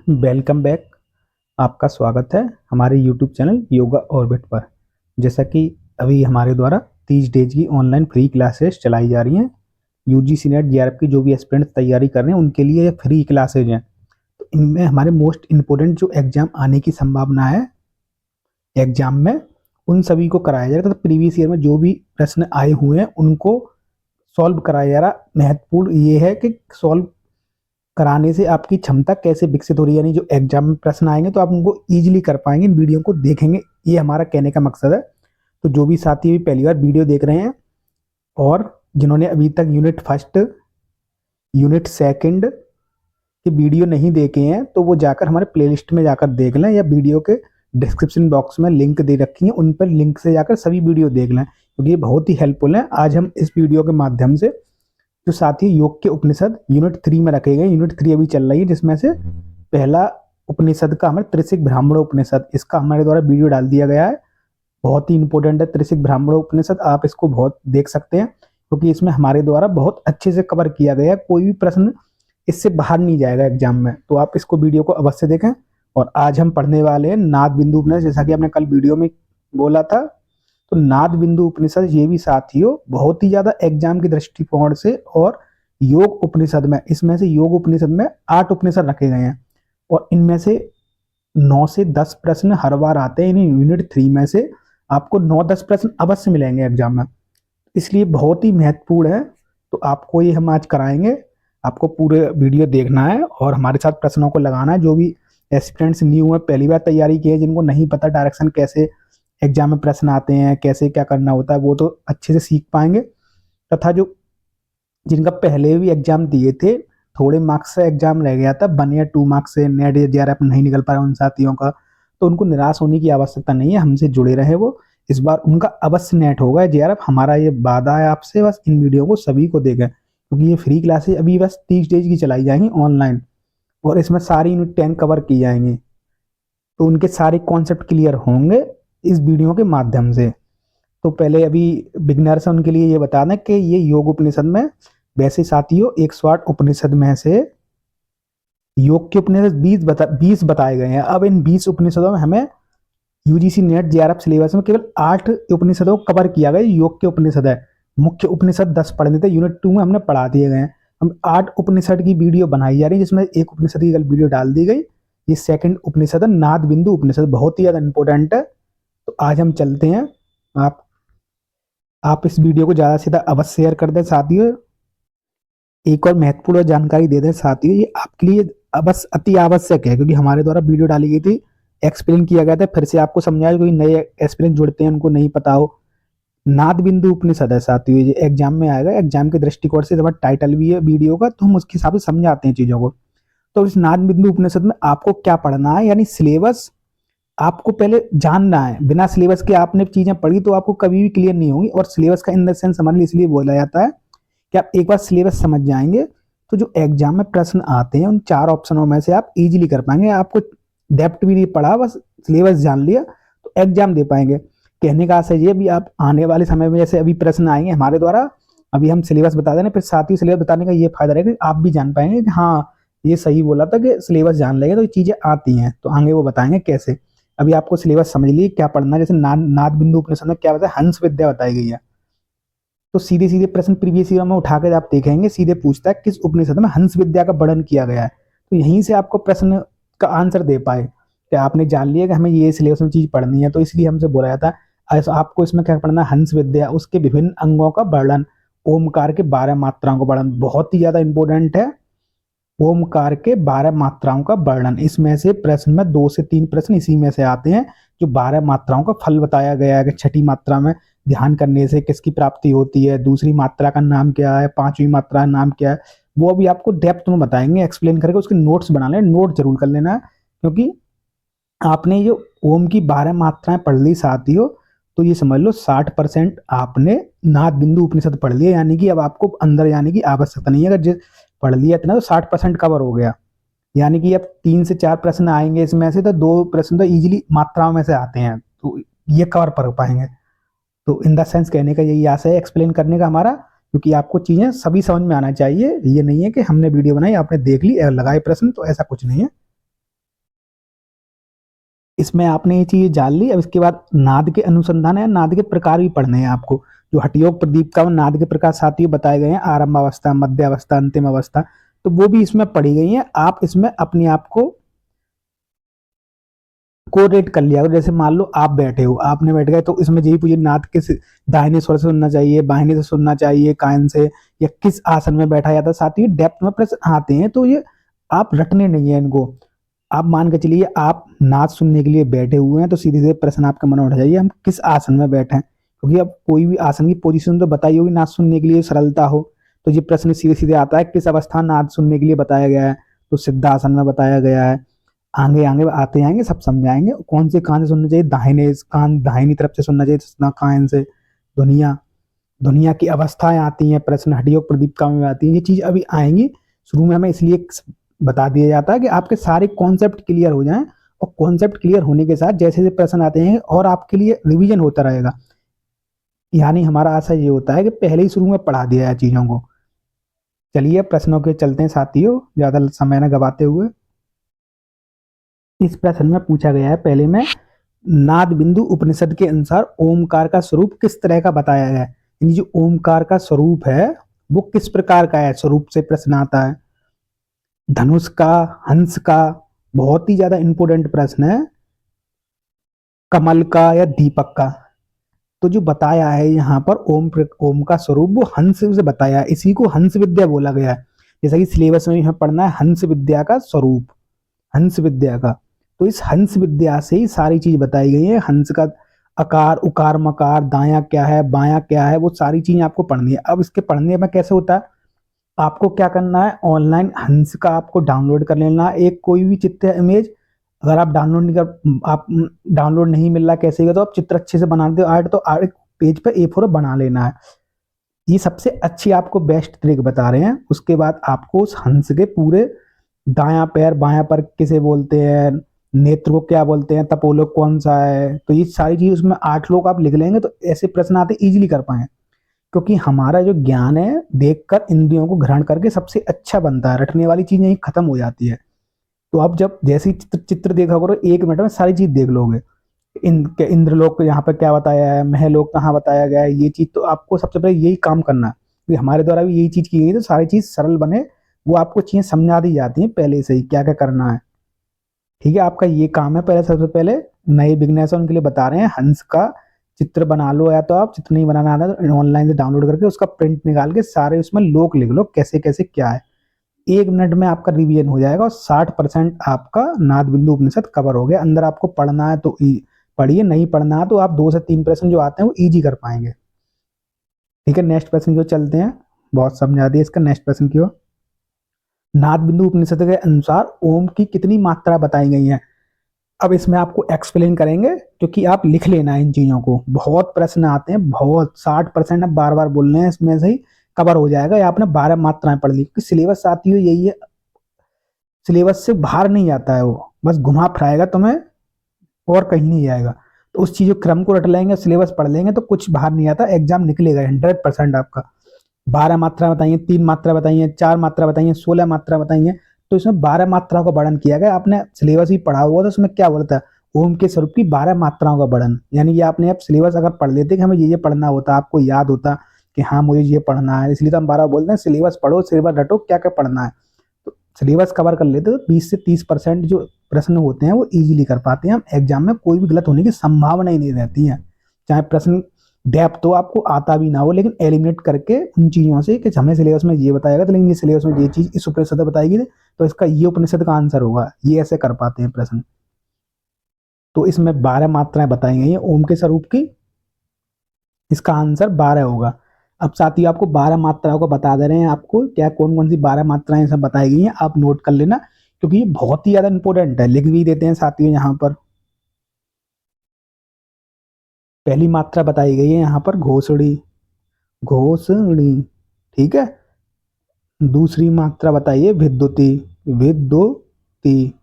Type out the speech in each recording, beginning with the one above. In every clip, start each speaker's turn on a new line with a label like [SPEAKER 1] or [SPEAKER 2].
[SPEAKER 1] Welcome back. आपका स्वागत है हमारे यूट्यूब चैनल योगा ऑर्बिट पर। जैसा कि अभी हमारे द्वारा 30 डेज की ऑनलाइन फ्री क्लासेस चलाई जा रही हैं। यूजीसी नेट जेआरएफ की जो भी एस्पिरेंट्स तैयारी कर रहे हैं उनके लिए ये फ्री क्लासेज हैं। तो इनमें हमारे मोस्ट इम्पोर्टेंट जो एग्जाम आने की संभावना है एग्जाम में उन सभी को कराया जाएगा। तो प्रीवियस ईयर में जो भी प्रश्न आए हुए हैं उनको सॉल्व कराया जा रहा। महत्वपूर्ण ये है कि सॉल्व कराने से आपकी क्षमता कैसे विकसित हो रही है, यानी जो एग्जाम में प्रश्न आएंगे तो आप उनको इजीली कर पाएंगे, इन वीडियो को देखेंगे, ये हमारा कहने का मकसद है। तो जो भी साथी अभी पहली बार वीडियो देख रहे हैं और जिन्होंने अभी तक यूनिट फर्स्ट यूनिट सेकंड के वीडियो नहीं देखे हैं तो वो जाकर हमारे प्लेलिस्ट में जाकर देख लें, या वीडियो के डिस्क्रिप्शन बॉक्स में लिंक दे रखी है, उन पर लिंक से जाकर सभी वीडियो देख लें, क्योंकि ये बहुत ही हेल्पफुल है। आज हम इस वीडियो के माध्यम से जो साथी योग के उपनिषद यूनिट 3 में रखे गए, यूनिट 3 अभी चल रही है, जिसमें से पहला उपनिषद का हमारे त्रिशिक ब्राह्मण उपनिषद, इसका हमारे द्वारा वीडियो डाल दिया गया है। बहुत ही इंपॉर्टेंट है त्रिशिक ब्राह्मण उपनिषद, आप इसको बहुत देख सकते हैं क्योंकि इसमें हमारे द्वारा बहुत अच्छे से कवर किया गया है। कोई भी प्रश्न इससे बाहर नहीं जाएगा एग्जाम में, तो आप इसको वीडियो को अवश्य देखें। और आज हम पढ़ने वाले हैं नाद बिंदु उपनिषद, जैसा कि आपने कल वीडियो में बोला था। तो नाद बिंदु उपनिषद ये भी साथियों बहुत ही ज्यादा एग्जाम की दृष्टिकोण से, और योग उपनिषद में, इसमें से योग उपनिषद में 8 उपनिषद रखे गए हैं और इनमें से 9 से 10 प्रश्न हर बार आते हैं। इन यूनिट 3 में से आपको 9-10 प्रश्न अवश्य मिलेंगे एग्जाम में, इसलिए बहुत ही महत्वपूर्ण है। तो आपको ये हम आज कराएंगे, आपको पूरे वीडियो देखना है और हमारे साथ प्रश्नों को लगाना है। जो भी एस्पिरेंट्स न्यू है, पहली बार तैयारी की है, जिनको नहीं पता डायरेक्शन कैसे एग्जाम में प्रश्न आते हैं, कैसे क्या करना होता है, वो तो अच्छे से सीख पाएंगे। तथा जो जिनका पहले भी एग्जाम दिए थे, थोड़े मार्क्स से एग्जाम रह गया था, 1 या 2 मार्क्स से नेट या जेआरएफ नहीं निकल पाया उन साथियों का, तो उनको निराश होने की आवश्यकता नहीं है, हमसे जुड़े रहे वो। इस बार उनका अवश्य नेट होगा जेआरएफ, हमारा ये वादा है आपसे। बस इन वीडियो को सभी को देखें, क्योंकि ये फ्री क्लासेज अभी बस 30 डेज की चलाई जाएंगी ऑनलाइन, और इसमें सारी यूनिट 10 कवर की जाएंगी। तो उनके सारे कॉन्सेप्ट क्लियर होंगे इस वीडियो के माध्यम से। तो पहले अभी बिगनर्स है उनके लिए ये बता दें कि ये योग उपनिषद में, वैसे साथियों 108 उपनिषद में से योग के उपनिषद 20 बताए गए हैं। अब इन 20 उपनिषदों में हमें यूजीसी नेट जेआरएफ सिलेबस में केवल 8 उपनिषदों को कवर किया गया। योग के उपनिषद है, मुख्य उपनिषद 10 पढ़ने थे, यूनिट 2 में हमने पढ़ा दिए गए हैं। हम 8 उपनिषद की वीडियो बनाई जा रही है, जिसमें एक उपनिषद की कल वीडियो डाल दी गई। ये सेकंड उपनिषद है नाद बिंदु उपनिषद, बहुत ही ज्यादा इंपॉर्टेंट है। तो आज हम चलते हैं, आप इस वीडियो को ज्यादा से ज्यादा अवश्य शेयर कर दें साथियों। एक और महत्वपूर्ण जानकारी दे दें साथियों, ये आपके लिए अवश्य अति आवश्यक है, क्योंकि हमारे द्वारा वीडियो डाली गई थी, एक्सप्लेन किया गया था, फिर से आपको समझाया, कोई नए एक्सपीरियंस जुड़ते हैं उनको नहीं पता हो। नाद बिंदु उपनिषद है साथियों, ये एग्जाम में आएगा, एग्जाम के दृष्टिकोण से हमारा टाइटल भी है वीडियो का, तो हम उसके हिसाब से समझाते हैं चीजों को। तो इस नाद बिंदु उपनिषद में आपको क्या पढ़ना है, यानी सिलेबस आपको पहले जानना है। बिना सिलेबस के आपने चीजें पढ़ी तो आपको कभी भी क्लियर नहीं होगी। और सिलेबस का इन द सेंस समझ इसलिए बोला जाता है कि आप एक बार सिलेबस समझ जाएंगे तो जो एग्जाम में प्रश्न आते हैं उन 4 ऑप्शनों में से आप इजीली कर पाएंगे। आपको डेप्थ भी नहीं पढ़ा, बस सिलेबस जान लिया तो एग्जाम दे पाएंगे। कहने का आशय ये भी, आप आने वाले समय में जैसे अभी प्रश्न आएंगे हमारे द्वारा, अभी हम सिलेबस बता दें, फिर साथ ही सिलेबस बताने का ये फायदा रहेगा कि आप भी जान पाएंगे कि हाँ ये सही बोला था, कि सिलेबस जान लेंगे तो ये चीजें आती हैं। तो आगे वो बताएंगे कैसे। अभी आपको सिलेबस समझ लिए क्या पढ़ना है। जैसे नाद बिंदु उपनिषद में क्या बताया, हंस विद्या बताई गई है। तो सीधे सीधे प्रश्न प्रीवियस ईयर में उठा कर आप देखेंगे, सीधे पूछता है किस उपनिषद में हंस विद्या का वर्णन किया गया है। तो यहीं से आपको प्रश्न का आंसर दे पाए कि आपने जान लिया कि हमें ये सिलेबस में चीज पढ़नी है, तो इसलिए हमसे बोला जाता है आपको इसमें क्या पढ़ना है, हंस विद्या, उसके विभिन्न अंगों का वर्णन, ओमकार के 12 मात्राओं का वर्णन, बहुत ही ज्यादा इंपॉर्टेंट है। ओमकार के 12 मात्राओं का वर्णन, इसमें से प्रश्न में 2 से 3 प्रश्न इसी में से आते हैं। जो 12 मात्राओं का फल बताया गया है कि छठी मात्रा में ध्यान करने से किसकी प्राप्ति होती है, दूसरी मात्रा का नाम क्या है, 5वीं मात्रा का नाम क्या है, वो अभी आपको डेप्थ में बताएंगे एक्सप्लेन करके। उसके नोट्स बना लें, नोट जरूर कर लेना है, क्योंकि आपने जो ओम की 12 मात्राएं पढ़ ली साथियों, तो ये समझ लो 60% आपने नाद बिंदु उपनिषद पढ़ लिया, यानी कि अब आपको अंदर जाने की आवश्यकता नहीं है। अगर पढ़ लिया इतना तो 60% कवर हो गया। यानी कि अब 3 से 4 प्रश्न आएंगे इसमें से, तो 2 प्रश्न तो इजीली मात्राओं में से आते हैं, तो ये कवर कर पाएंगे। तो इन द सेंस कहने का यही आशा है एक्सप्लेन करने का हमारा, क्योंकि आपको चीजें सभी समझ में आना चाहिए। ये नहीं है कि हमने वीडियो बनाई आपने देख ली और लगाए प्रश्न, तो ऐसा कुछ नहीं है। इसमें आपने ये चीज जान ली। अब इसके बाद नाद के अनुसंधान है, नाद के प्रकार भी पढ़ने हैं आपको। जो हठयोग प्रदीप का नाद के प्रकार साथियों बताए गए हैं, आरंभ अवस्था, मध्य अवस्था, अंतिम अवस्था, तो वो भी इसमें पढ़ी गई है। आप इसमें अपने आप को कोरेट कर लिया। जैसे मान लो आप बैठे हो, आपने बैठ गए, तो इसमें यही पूछिए नाद किस दाहिने स्वर से सुनना चाहिए, बाहिने से सुनना चाहिए, कान से, या किस आसन में बैठा जाता है। साथ ही डेप्थ में प्रश्न आते हैं, तो ये आप रटने नहीं है इनको। आप मान के चलिए आप नाद सुनने के लिए बैठे हुए हैं, तो सीधे सीधे प्रश्न आपके मन में उठ जाइए, हम किस आसन में बैठे हैं। क्योंकि अब कोई भी आसन की पोजीशन तो बताई होगी नाद सुनने के लिए सरलता हो, तो ये प्रश्न सीधे सीधे आता है, किस अवस्था नाद सुनने के लिए बताया गया है, तो सिद्धासन में बताया गया है। आगे आगे आते आएंगे सब समझाएंगे। कौन से कान से सुनना चाहिए, दाहिने कान, दाहिनी तरफ से सुनना चाहिए कान से। दुनिया दुनिया की अवस्थाएं आती हैं, प्रश्न हठयोग प्रदीपिका में आती हैं, ये चीज अभी आएंगी। शुरू में हमें इसलिए बता दिया जाता है कि आपके सारे कॉन्सेप्ट क्लियर हो जाएं, और कॉन्सेप्ट क्लियर होने के साथ जैसे जैसे प्रश्न आते हैं और आपके लिए रिवीजन होता रहेगा। यानी हमारा आशय ये होता है कि पहले ही शुरू में पढ़ा दिया जाए चीजों को। चलिए प्रश्नों के चलते हैं साथियों, ज्यादा समय न गवाते हुए। इस प्रश्न में पूछा गया है पहले में, नाद बिंदु उपनिषद के अनुसार ओमकार का स्वरूप किस तरह का बताया गया है। यानी जो ओमकार का स्वरूप है वो किस प्रकार का है, स्वरूप से प्रश्न आता है। धनुष का, हंस का, बहुत ही ज्यादा इंपोर्टेंट प्रश्न है, कमल का या दीपक का। तो जो बताया है यहाँ पर ओम का स्वरूप वो हंस से बताया है, इसी को हंस विद्या बोला गया है। जैसा कि सिलेबस में हमें पढ़ना है हंस विद्या का स्वरूप, हंस विद्या का। तो इस हंस विद्या से ही सारी चीज बताई गई है। हंस का आकार, उकार, मकार, दाया क्या है, बाया क्या है, वो सारी चीजें आपको पढ़नी है। अब इसके पढ़ने में कैसे होता है, आपको क्या करना है, ऑनलाइन हंस का आपको डाउनलोड कर लेना है। एक कोई भी चित्र इमेज, अगर आप डाउनलोड नहीं कर, आप डाउनलोड नहीं मिल रहा कैसे होगा, तो आप चित्र अच्छे से बना दो आर्ट, तो आर्ट पेज पे A4 बना लेना है। ये सबसे अच्छी आपको बेस्ट ट्रिक बता रहे हैं। उसके बाद आपको उस हंस के पूरे दाया पैर, बाया पैर किसे बोलते हैं, नेत्र को क्या बोलते हैं, तपोलोक कौन सा है, तो ये सारी चीज उसमें 8 लोग आप लिख लेंगे, तो ऐसे प्रश्न आते इजीली कर पाए। क्योंकि हमारा जो ज्ञान है देखकर, इंद्रियों को ग्रहण करके सबसे अच्छा बनता है, रटने वाली चीजें यही खत्म हो जाती है। तो आप जब जैसे चित्र देखा करो, 1 मिनट में सारी चीज देख लोगे। इंद्रलोक यहाँ पर क्या बताया है, महलोक कहाँ बताया गया है, ये चीज तो आपको सबसे पहले यही काम करना है। हमारे द्वारा भी यही चीज की गई, तो सारी चीज सरल बने, वो आपको चीजें समझा दी जाती हैं पहले से ही क्या क्या करना है। ठीक है, आपका ये काम है। पहले सबसे पहले नए बिगनर्स उनके लिए बता रहे हैं, हंस का चित्र बना लो, या तो आप चित्र नहीं बनाना आता तो ऑनलाइन से डाउनलोड करके उसका प्रिंट निकाल के सारे उसमें लोक लिख लो कैसे कैसे क्या है। 1 मिनट में आपका रिवीजन हो जाएगा और 60% आपका नाद बिंदु उपनिषद कवर हो गया। अंदर आपको पढ़ना है तो पढ़िए, नहीं पढ़ना है तो आप 2 से 3 प्रश्न जो आते हैं वो इजी कर पाएंगे। ठीक है, नेक्स्ट प्रश्न की ओर चलते हैं। बहुत समझा दिया, इसका नेक्स्ट प्रश्न की ओर। नाद बिंदु उपनिषद के अनुसार ओम की कितनी मात्रा बताई गई है। अब इसमें आपको एक्सप्लेन करेंगे, क्योंकि आप लिख लेना इन चीजों को, बहुत प्रश्न आते हैं, बहुत 60% अब बार बार बोल रहे हैं, इसमें से ही कवर हो जाएगा। या आपने 12 मात्राएं पढ़ ली, क्योंकि सिलेबस आती है यही है, सिलेबस से बाहर नहीं आता है वो, बस घुमा फिराएगा तुम्हें और कहीं नहीं जाएगा। तो उस चीज क्रम को रट लेंगे, सिलेबस पढ़ लेंगे तो कुछ बाहर नहीं आता, एग्जाम निकलेगा 100% आपका। 12 मात्रा बताइए, 3 मात्रा बताइए, 4 मात्रा बताइए, 16 मात्रा बताइए। तो इसमें 12 मात्राओं का वर्णन किया गया। आपने सिलेबस ही पढ़ा हुआ तो उसमें क्या बोलता है, ओम के स्वरूप की 12 मात्राओं का वर्णन। यानी कि आपने अब सिलेबस अगर पढ़ लेते कि हमें ये पढ़ना होता, आपको याद होता कि हाँ मुझे ये पढ़ना है, इसलिए तो हम 12 बोलते हैं सिलेबस पढ़ो, सिलेबस रटो क्या क्या पढ़ना है। तो सिलेबस कवर कर लेते तो 20 से 30% जो प्रश्न होते हैं वो इजीली कर पाते हैं हम। एग्जाम में कोई भी गलत होने की संभावना ही नहीं रहती है। चाहे प्रश्न डेप्थ तो आपको आता भी ना हो, लेकिन एलिमिनेट करके उन चीजों से कि हमें सिलेबस में ये बताएगा, तो लेकिन ये सिलेबस में ये चीज इस उपनिषद बताएगी तो इसका ये उपनिषद का आंसर होगा, ये ऐसे कर पाते हैं प्रश्न। तो इसमें 12 मात्राएं बताई गई हैं ओम के स्वरूप की, इसका आंसर 12 होगा। अब साथ ही आपको 12 मात्राओं को बता दे रहे हैं, आपको क्या कौन कौन सी 12 मात्राएं सब बताई गई हैं, आप नोट कर लेना, क्योंकि ये बहुत ही ज्यादा इंपॉर्टेंट है। लिख भी देते हैं साथियों यहाँ पर। पहली मात्रा बताई गई है यहाँ पर घोसड़ी, घोसड़ी। ठीक है, दूसरी मात्रा बताइए विद्युती, विद्युती।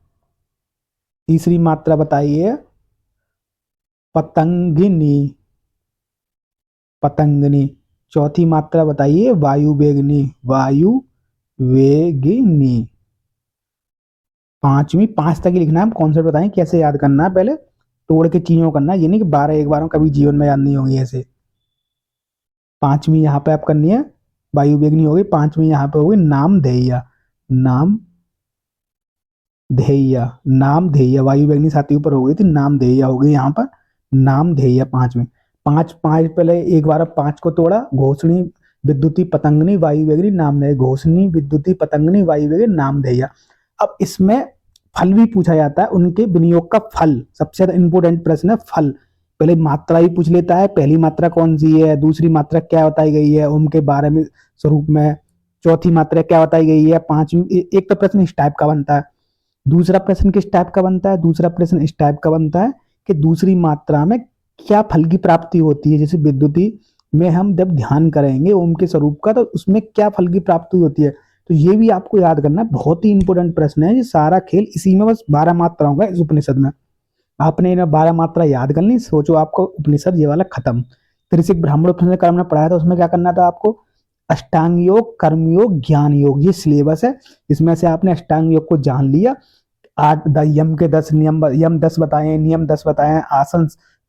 [SPEAKER 1] तीसरी मात्रा बताइए पतंगिनी, पतंगनी। चौथी मात्रा बताइए वायु वेगनी, वायु वेगिनी। पांचवी, 5 तक ही लिखना है, कॉन्सेप्ट बताएं कैसे याद करना है पहले। तोड़ के चीजों करना है, ये नहीं कि 12 एक बार में कभी जीवन में याद नहीं होगी ऐसे। पांचवी यहाँ पे आप करनी है वायु वेगनी होगी, पांचवी यहाँ पे होगी नाम धेय। नाम धेय, नाम धेय, वायु वेगनी सातवीं ऊपर हो गई थी, नाम धेय हो गई यहाँ पर, नाम धेय पांचवी। पांच पांच पहले एक बार पांच को तोड़ा, घोषणी विद्युती पतंगनी वायु वेगनी नाम धेय, घोषणी विद्युती पतंगनी वायु वेगनी नाम धेय। अब इसमें फल भी पूछा जाता है, उनके विनियोग का फल, सबसे ज्यादा इंपोर्टेंट प्रश्न है फल। पहले मात्रा भी पूछ लेता है, पहली मात्रा कौन सी है, दूसरी मात्रा क्या बताई गई है उनके बारे में स्वरूप में, चौथी मात्रा क्या बताई गई है, पांचवी। एक तो प्रश्न इस टाइप का बनता है। दूसरा प्रश्न किस टाइप का बनता है, दूसरा प्रश्न इस टाइप का बनता है कि दूसरी मात्रा में क्या फल की प्राप्ति होती है। जैसे विद्युती में हम जब ध्यान करेंगे ओम के स्वरूप का, तो उसमें क्या फल की प्राप्ति होती है, तो ये भी आपको याद करना है, बहुत ही इंपॉर्टेंट प्रश्न है। ये सारा खेल इसी में, बस 12 मात्राओं का इस उपनिषद में। आपने इन्हें 12 मात्रा याद कर ली, सोचो आपको उपनिषद ये वाला खत्म। त्रिशिक ब्राह्मण उपनिषद कर्म में पढ़ाया था, उसमें क्या करना था आपको, अष्टांग योग, कर्मयोग, ज्ञान योग, ये सिलेबस है। इसमें से आपने अष्टांग योग को जान लिया, यम के 10 नियम, यम 10 बताए, नियम 10 बताए, आसन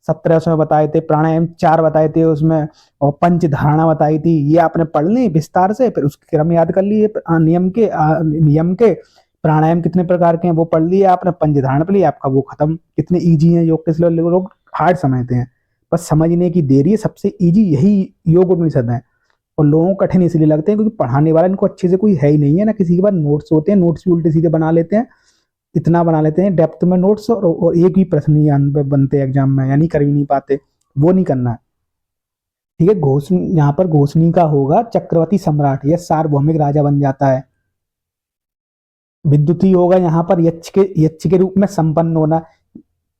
[SPEAKER 1] 17 उसमें बताए थे, प्राणायाम 4 बताए थे उसमें, और पंच धारणा बताई थी, ये आपने पढ़ ली विस्तार से। फिर उसके क्रम याद कर लिए, नियम के प्राणायाम कितने प्रकार के हैं वो पढ़ लिए आपने, पंच धारणा पढ़ लिया, आपका वो खत्म। कितने ईजी है योग, किस लोग हार्ड समझते हैं, बस समझने की देरी है। सबसे ईजी यही योग उपनिषद है, और लोगों को कठिन इसलिए लगते हैं क्योंकि पढ़ाने वाला इनको अच्छे से कोई है ही नहीं है ना, किसी के पास नोट्स होते हैं, नोट्स भी उल्टे सीधे बना लेते हैं, इतना बना लेते हैं डेप्थ में नोट्स, और एक भी प्रश्न नहीं बनते एग्जाम में, यानी कर भी नहीं पाते, वो नहीं करना है। ठीक है, घोषणी यहाँ पर घोषणी का होगा चक्रवर्ती सम्राट, यह सार्वभौमिक राजा बन जाता है। विद्युती होगा यहाँ पर यक्ष के रूप में संपन्न होना।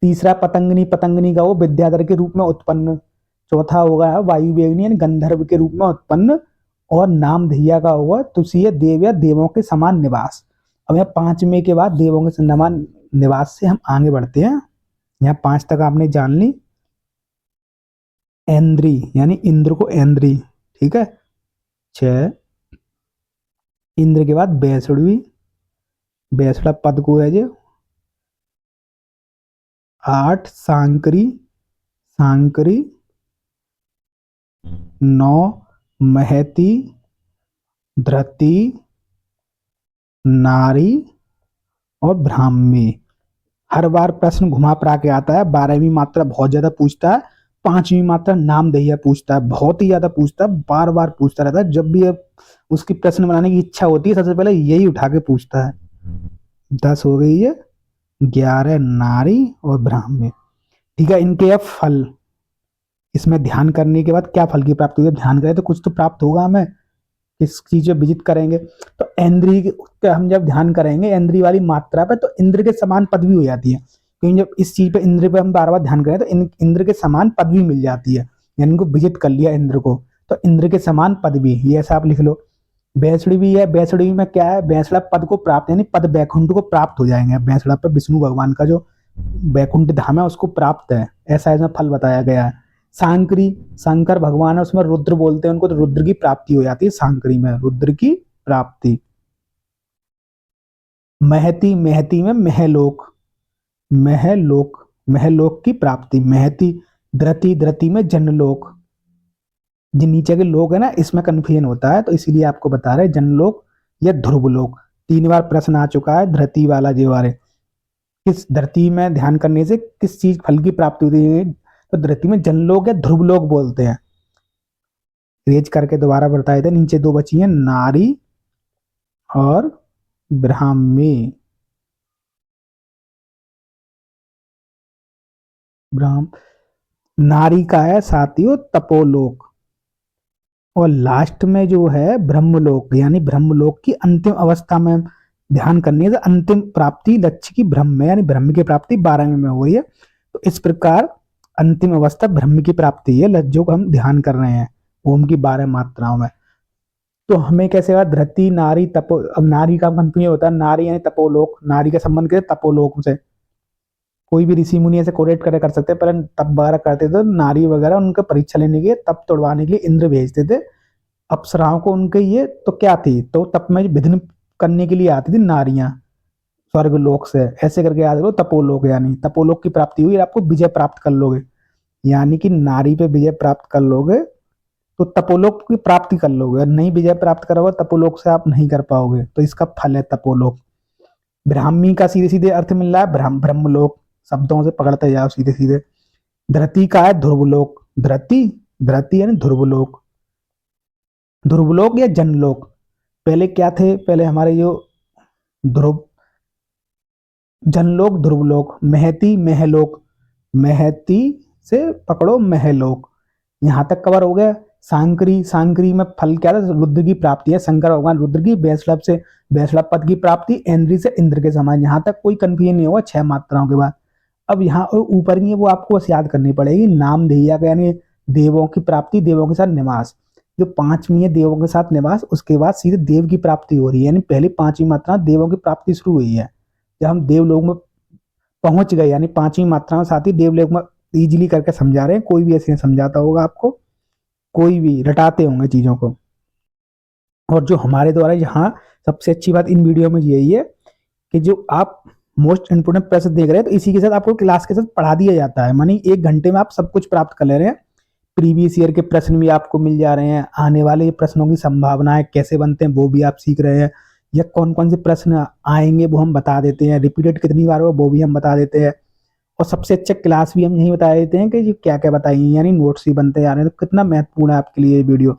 [SPEAKER 1] तीसरा पतंगनी, पतंगनी का वो विद्याधर के रूप में उत्पन्न। चौथा होगा वायु वेगनी यानी गंधर्व के रूप में उत्पन्न। और नाम धिया का होगा तुषीय देव या देवों के समान निवास। अब यहाँ पांचवें के बाद देवों के समान निवास से हम आगे बढ़ते हैं। यहाँ 5 तक आपने जान ली। ऐन्द्री यानी इंद्र को ऐन्द्री, ठीक है। 6 इंद्र के बाद बैसड़वी, बैसड़ा पद को है जो। 8 सांकरी, सांकरी। 9 महती, धृति, नारी और ब्राह्मी। हर बार प्रश्न घुमा फिरा के आता है। 12वीं मात्रा बहुत ज्यादा पूछता है, 5वीं मात्रा नाम दैया पूछता है, बहुत ही ज्यादा पूछता है, बार बार पूछता रहता है। जब भी उसकी प्रश्न बनाने की इच्छा होती है सबसे पहले यही उठा के पूछता है। 10 हो गई है, 11 नारी और ब्राह्मी। ठीक है, इनके अब फल, इसमें ध्यान करने के बाद क्या फल की प्राप्ति होगी, ध्यान करें तो कुछ तो प्राप्त होगा हमें, किस चीज में विजित करेंगे। तो इंद्री के हम जब ध्यान करेंगे इंद्री वाली मात्रा पे, तो इंद्र के समान पदवी हो जाती है। क्योंकि जब इस चीज पे इंद्र पे हम बार बार ध्यान करें तो इंद्र के समान पदवी मिल जाती है, यानी इनको विजित कर लिया इंद्र को, तो इंद्र के समान पदवी, ये ऐसा आप लिख लो। बैसड़ी भी है, बैसड़ी में क्या है, बैसड़ा पद को प्राप्त, यानी पद बैकुंठ को प्राप्त हो जाएंगे। बैसड़ा पर विष्णु भगवान का जो बैकुंठ धाम है उसको प्राप्त है, ऐसा इसमें फल बताया गया है। सांकरी, शंकर भगवान है, उसमें रुद्र बोलते हैं उनको, तो रुद्र की प्राप्ति हो जाती है सांकरी में, रुद्र की प्राप्ति। महती, महती में महलोक, महलोक, महलोक की प्राप्ति, महती। धृति, धृति में जनलोक। जो नीचे के लोग है ना, इसमें कंफ्यूजन होता है, तो इसीलिए आपको बता रहे जनलोक या ध्रुवलोक। 3 बार प्रश्न आ चुका है धरती वाला जे बारे, किस धरती में ध्यान करने से किस चीज फल की प्राप्ति होती है, तो धरती में जनलोक या ध्रुवलोक बोलते हैं। रेज करके दोबारा बताए थे, नीचे 2 बची हैं, नारी और ब्राह्मी। नारी का है साथियों तपोलोक, और लास्ट में जो है ब्रह्मलोक, यानी ब्रह्मलोक की अंतिम अवस्था में ध्यान करने से अंतिम प्राप्ति लक्ष्य की ब्रह्म में, यानी ब्रह्म की प्राप्ति 12वें में हो रही है। तो इस प्रकार अंतिम अवस्था ब्रह्म की प्राप्ति है, जो हम ध्यान कर रहे हैं ओम की 12 मात्राओं में। तो हमें कैसे हुआ, धरती, नारी, तपो। अब नारी का कंफ्यूजन होता है, नारी यानी तपोलोक, नारी का संबंध कैसे, तपोलोक से। कोई भी ऋषि मुनि ऐसे कोरेट कर सकते हैं, पर तब वगैरह करते थे, नारी वगैरह उनका परीक्षा लेने के लिए, तब तोड़वाने के लिए इंद्र भेजते थे अप्सराओं को उनके। ये तो क्या थी, तो तब में विघ्न करने के लिए आती थी नारियां, स्वर्गलोक से, ऐसे करके याद करो तपोलोक, यानी तपोलोक की प्राप्ति हुई, आपको विजय प्राप्त कर लोगे, यानी कि नारी पे विजय प्राप्त कर लोगे तो तपोलोक की प्राप्ति कर लोगे, नहीं विजय प्राप्त करोगे तपोलोक से आप नहीं कर पाओगे, तो इसका फल है तपोलोक। ब्राह्मी का सीधे सीधे अर्थ मिल रहा है ब्रह्मलोक, शब्दों से पकड़ते जाओ सीधे सीधे। धरती का है ध्रुवलोक, धरती, धरती यानी ध्रुवलोक, ध्रुवलोक या जनलोक। पहले क्या थे, पहले हमारे जो ध्रुव, जनलोक ध्रुवलोक, महती महलोक, महती से पकड़ो महलोक, यहां तक कवर हो गया। सांकरी, सांकरी में फल क्या था, रुद्र की प्राप्ति है, शंकर भगवान रुद्र की वैष्णव से वैष्णव पद की प्राप्ति, इंद्री से इंद्र के समान, यहां तक कोई कंफ्यूजन नहीं होगा 6 मात्राओं के बाद। अब यहाँ ऊपर की वो आपको बस याद करनी पड़ेगी, नाम देया का यानी देवों की प्राप्ति, देवों के साथ निवास, जो 5वीं है देवों के साथ निवास, उसके बाद सीधे देव की प्राप्ति हो रही है, यानी पहली 5वीं मात्रा देवों की प्राप्ति शुरू हुई है। जब हम देवलोक में पहुंच गए, यानी 5वीं मात्रा में साथ ही देवलोक में इजीली करके समझा रहे हैं, कोई भी ऐसे नहीं समझाता होगा आपको, कोई भी रटाते होंगे चीजों को। और जो हमारे द्वारा यहाँ सबसे अच्छी बात इन वीडियो में यही है कि जो आप मोस्ट इंपोर्टेंट प्रश्न देख रहे हैं, तो इसी के साथ आपको क्लास के साथ पढ़ा दिया जाता है, मानी 1 घंटे में आप सब कुछ प्राप्त कर ले रहे हैं। प्रीवियस ईयर के प्रश्न भी आपको मिल जा रहे हैं, आने वाले प्रश्नों की संभावनाएं कैसे बनते हैं वो भी आप सीख रहे हैं, या कौन कौन से प्रश्न आएंगे वो हम बता देते हैं, रिपीटेड कितनी बार हो वो भी हम बता देते हैं, और सबसे अच्छा क्लास भी हम यही बता देते हैं कि जो क्या क्या बताइए, यानी नोट्स भी बनते जा रहे हैं। तो कितना महत्वपूर्ण है आपके लिए ये वीडियो,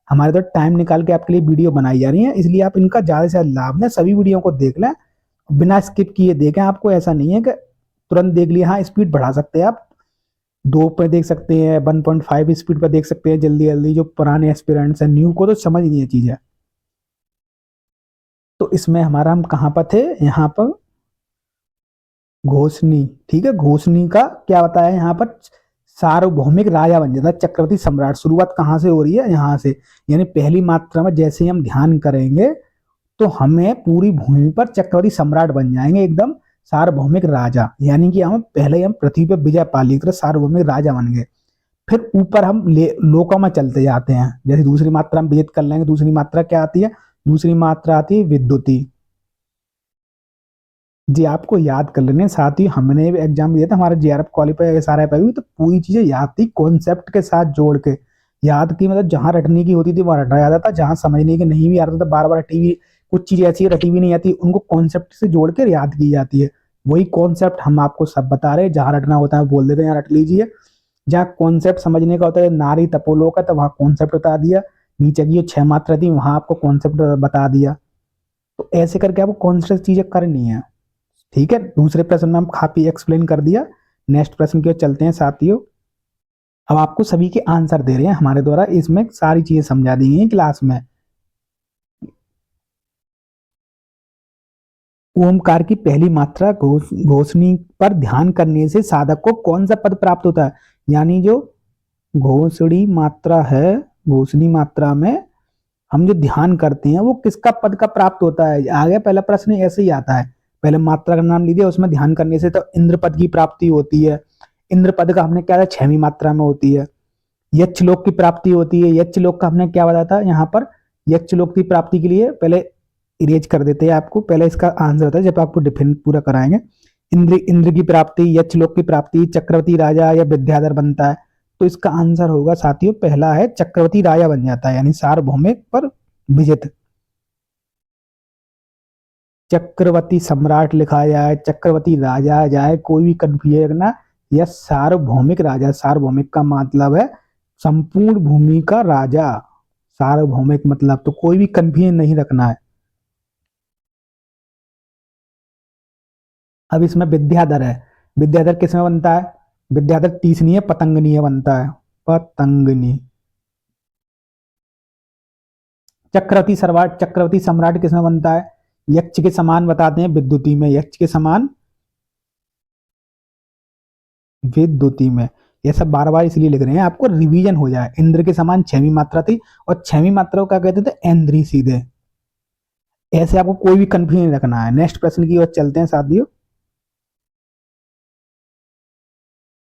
[SPEAKER 1] हमारे तो टाइम निकाल के आपके लिए वीडियो बनाई जा रही है, इसलिए आप इनका ज़्यादा से ज़्यादा लाभ लें, सभी वीडियो को देख लें, बिना स्किप किए देखें। आपको ऐसा नहीं है कि तुरंत देख लिया, हाँ स्पीड बढ़ा सकते हैं आप, 2 पे देख सकते हैं, 1.5 स्पीड पर देख सकते हैं जल्दी जल्दी, जो पुराने एस्पिरेंट्स हैं, न्यू को तो समझ नहीं है चीज़ें। तो इसमें हमारा हम कहाँ पर थे, यहाँ पर घोषणी, ठीक है, घोषणी का क्या बताया यहाँ पर, सार्वभौमिक राजा बन जाता है, चक्रवर्ती सम्राट। शुरुआत कहाँ से हो रही है, यहाँ से, यानी पहली मात्रा में जैसे ही हम ध्यान करेंगे तो हमें पूरी भूमि पर चक्रवर्ती सम्राट बन जाएंगे, एकदम सार्वभौमिक राजा, यानी कि हम पहले हम पृथ्वी पर विजय पा ली, सार्वभौमिक राजा बन गए। फिर ऊपर हम लोकों में चलते जाते हैं, जैसे दूसरी मात्रा हम वेद कर लेंगे, दूसरी मात्रा क्या आती है, दूसरी मात्रा आती है विद्युती जी, आपको याद कर लेने, साथ ही हमने भी एग्जाम दिया था, हमारा जीआरएफ क्वालिफाई SRF भी, तो पूरी चीजें याद थी, कॉन्सेप्ट के साथ जोड़ के याद की, मतलब जहां रटने की होती थी वहां रटा जाता था, जहां समझने की नहीं भी आता था बार बार टीवी, कुछ चीजें ऐसी रटी भी नहीं आती, उनको कॉन्सेप्ट से जोड़ के याद की जाती है। वही कॉन्सेप्ट हम आपको सब बता रहे हैं, जहां रटना होता है बोल देते हैं यहाँ रट लीजिए, जहाँ कॉन्सेप्ट समझने का होता है, नारी तपोलोक है तो वहां कॉन्सेप्ट बता दिया, नीचे की जो 6 मात्रा थी वहां आपको कॉन्सेप्ट बता दिया, तो ऐसे करके आपको कॉन्सेप्ट चीजें करनी है, ठीक है। दूसरे प्रश्न में हम काफी एक्सप्लेन कर दिया, नेक्स्ट प्रश्न की ओर चलते हैं साथियों। अब आपको सभी के आंसर दे रहे हैं हमारे द्वारा, इसमें सारी चीजें समझा दी गई हैं क्लास में। ओमकार की पहली मात्रा घोषणी पर ध्यान करने से साधक को कौन सा पद प्राप्त होता है, यानी जो घोषणी मात्रा है, घोषणी मात्रा में हम जो ध्यान करते हैं वो किसका पद का प्राप्त होता है, आगे पहला प्रश्न ऐसे ही आता है, पहले मात्रा का नाम लीजिए, उसमें ध्यान करने से तो इंद्र पद की प्राप्ति होती है, इंद्र पद का हमने क्या था 6वीं मात्रा में होती है। यक्षलोक की प्राप्ति होती है, यक्षलोक का हमने क्या बताया था यहाँ पर, यक्षलोक की प्राप्ति के लिए पहले इरेज कर देते हैं आपको, पहले इसका आंसर होता है जब आपको डिफेंस पूरा कराएंगे। इंद्र की प्राप्ति, यक्षलोक की प्राप्ति, चक्रवर्ती राजा या विद्याधर बनता है, तो इसका आंसर होगा साथियों पहला है चक्रवर्ती राजा बन जाता है, यानी सार्वभौमिक पर विजित, चक्रवर्ती सम्राट लिखा जाए, चक्रवर्ती राजा जाए, कोई भी कंफ्यूजन ना, यह सार्वभौमिक राजा, सार्वभौमिक का मतलब है संपूर्ण भूमि का राजा, सार्वभौमिक मतलब, तो कोई भी कंफ्यूजन नहीं रखना है। अब इसमें विद्याधर है, विद्याधर किसमें बनता है, विद्याधर तीसरी है पतंगनी बनता है, पतंगनी। चक्रवर्ती सम्राट किसमें बनता है, यक्ष के समान बताते हैं विद्युती में, यक्ष के समान विद्युती में, ये सब बार बार इसलिए लिख रहे हैं आपको रिवीजन हो जाए। इंद्र के समान 6वीं मात्रा थी, और 6वीं मात्रा को क्या कहते थे, इंद्री सीधे, ऐसे आपको कोई भी कंफ्यूजन नहीं रखना है। नेक्स्ट प्रश्न की ओर चलते हैं साथियों।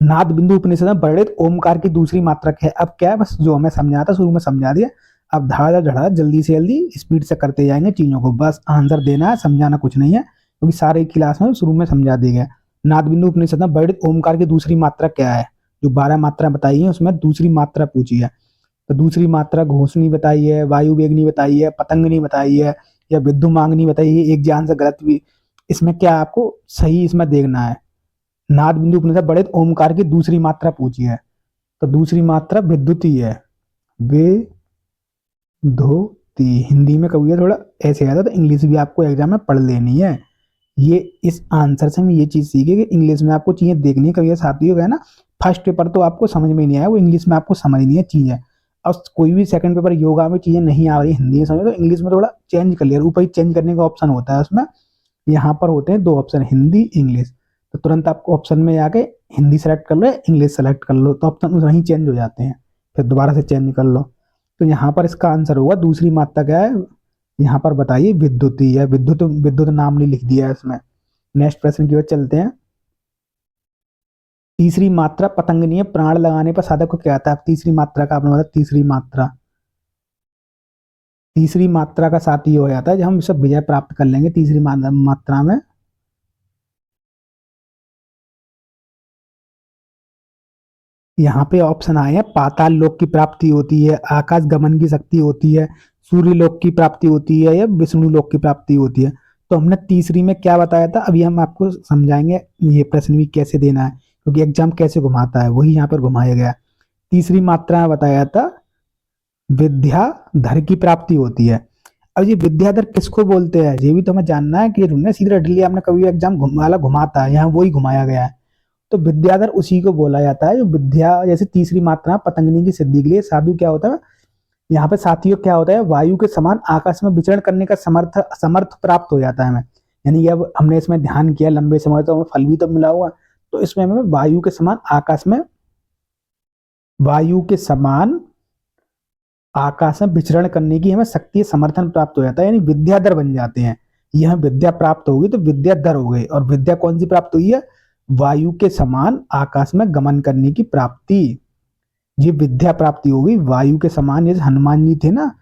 [SPEAKER 1] नाद बिंदु उपनिषद में वर्णित ओमकार की दूसरी मात्रा है, अब क्या है, बस जो हमें समझा था शुरू में समझा दिया, अब धड़ा धड़ा जल्दी से जल्दी स्पीड से करते जाएंगे चीजों को, बस आंसर देना है, समझाना कुछ नहीं है। क्योंकि सारे क्लास में शुरू में समझा दिया गया। नाद बिंदु उपनिषद में वर्णित ओमकार की दूसरी मात्रा क्या है? जो 12 मात्रा बताई है उसमें दूसरी मात्रा पूछी है। तो दूसरी मात्रा घोषणी बताई है, वायु वेगनी बताई है, पतंगनी बताई है, या विद्युमांगनी बताई है। एक जान से गलत भी, इसमें क्या आपको सही इसमें देखना है। नाद बिंदु उपनिषद वर्णित ओमकार की दूसरी मात्रा पूछी है, तो दूसरी मात्रा विद्युती है, विधुती। हिंदी में कभी थोड़ा ऐसे आता, तो इंग्लिश भी आपको एग्जाम में पढ़ लेनी है। ये इस आंसर से हम ये चीज सीखे कि इंग्लिश में आपको चीजें देखनी है। कभी साथियों का है ना, फर्स्ट पेपर तो आपको समझ में नहीं आया, वो इंग्लिश में आपको समझनी है चीजें। और कोई भी सेकंड पेपर योगा में चीजें नहीं आ रही हिंदी में समझ, तो इंग्लिश में थोड़ा चेंज कर लिया। ऊपर ही चेंज करने का ऑप्शन होता है उसमें, यहाँ पर होते हैं 2 ऑप्शन, हिंदी इंग्लिश। तो तुरंत आपको ऑप्शन में आके हिंदी सेलेक्ट कर लो या इंग्लिश सेलेक्ट कर लो, तो ऑप्शन वहीं चेंज हो जाते हैं, फिर दोबारा से चेंज कर लो। तो यहाँ पर इसका आंसर होगा दूसरी मात्रा क्या है, यहाँ पर बताइए विद्युती है। विद्युत विद्युत नाम नहीं लिख दिया है इसमें। नेक्स्ट प्रश्न की ओर चलते हैं। तीसरी मात्रा पतंगनीय, प्राण लगाने पर साधक को क्या आता है? तीसरी मात्रा का आपने बताया, तीसरी मात्रा का साथ ये हो जाता है जब हम सब विजय प्राप्त कर लेंगे तीसरी मात्रा में। यहाँ पे ऑप्शन आए हैं, पाताल लोक की प्राप्ति होती है, आकाश गमन की शक्ति होती है, सूर्य लोक की प्राप्ति होती है, या विष्णु लोक की प्राप्ति होती है। तो हमने तीसरी में क्या बताया था, अभी हम आपको समझाएंगे ये प्रश्न भी कैसे देना है, क्योंकि एग्जाम कैसे घुमाता है वही यहाँ पर घुमाया गया। तीसरी मात्रा में बताया था विद्याधर की प्राप्ति होती है। अब ये विद्याधर किसको बोलते हैं ये भी तो हमें जानना है, कि तुमने सीधे रट लिया, आपने कभी एग्जाम वाला घुमाता है, यहाँ वही घुमाया गया है। तो विद्याधर उसी को बोला जाता है जो विद्या, जैसे तीसरी मात्रा पतंगनी की सिद्धि के लिए साधु क्या होता है, यहाँ पे साथियों क्या होता है, वायु के समान आकाश में विचरण करने का समर्थ प्राप्त हो जाता है हमें। यानी अब हमने इसमें ध्यान किया लंबे समय, तो हमें फल भी तो मिला होगा। तो इसमें हमें वायु के समान आकाश में, वायु के समान आकाश में विचरण करने की हमें शक्ति समर्थन प्राप्त हो जाता है, यानी विद्याधर बन जाते हैं। ये हमें विद्या प्राप्त होगी तो विद्याधर हो गए। और विद्या कौन सी प्राप्त हुई है? वायु के समान आकाश में गमन करने की प्राप्ति, ये विद्या प्राप्ति होगी वायु के समान। जैसे हनुमान जी थे ना,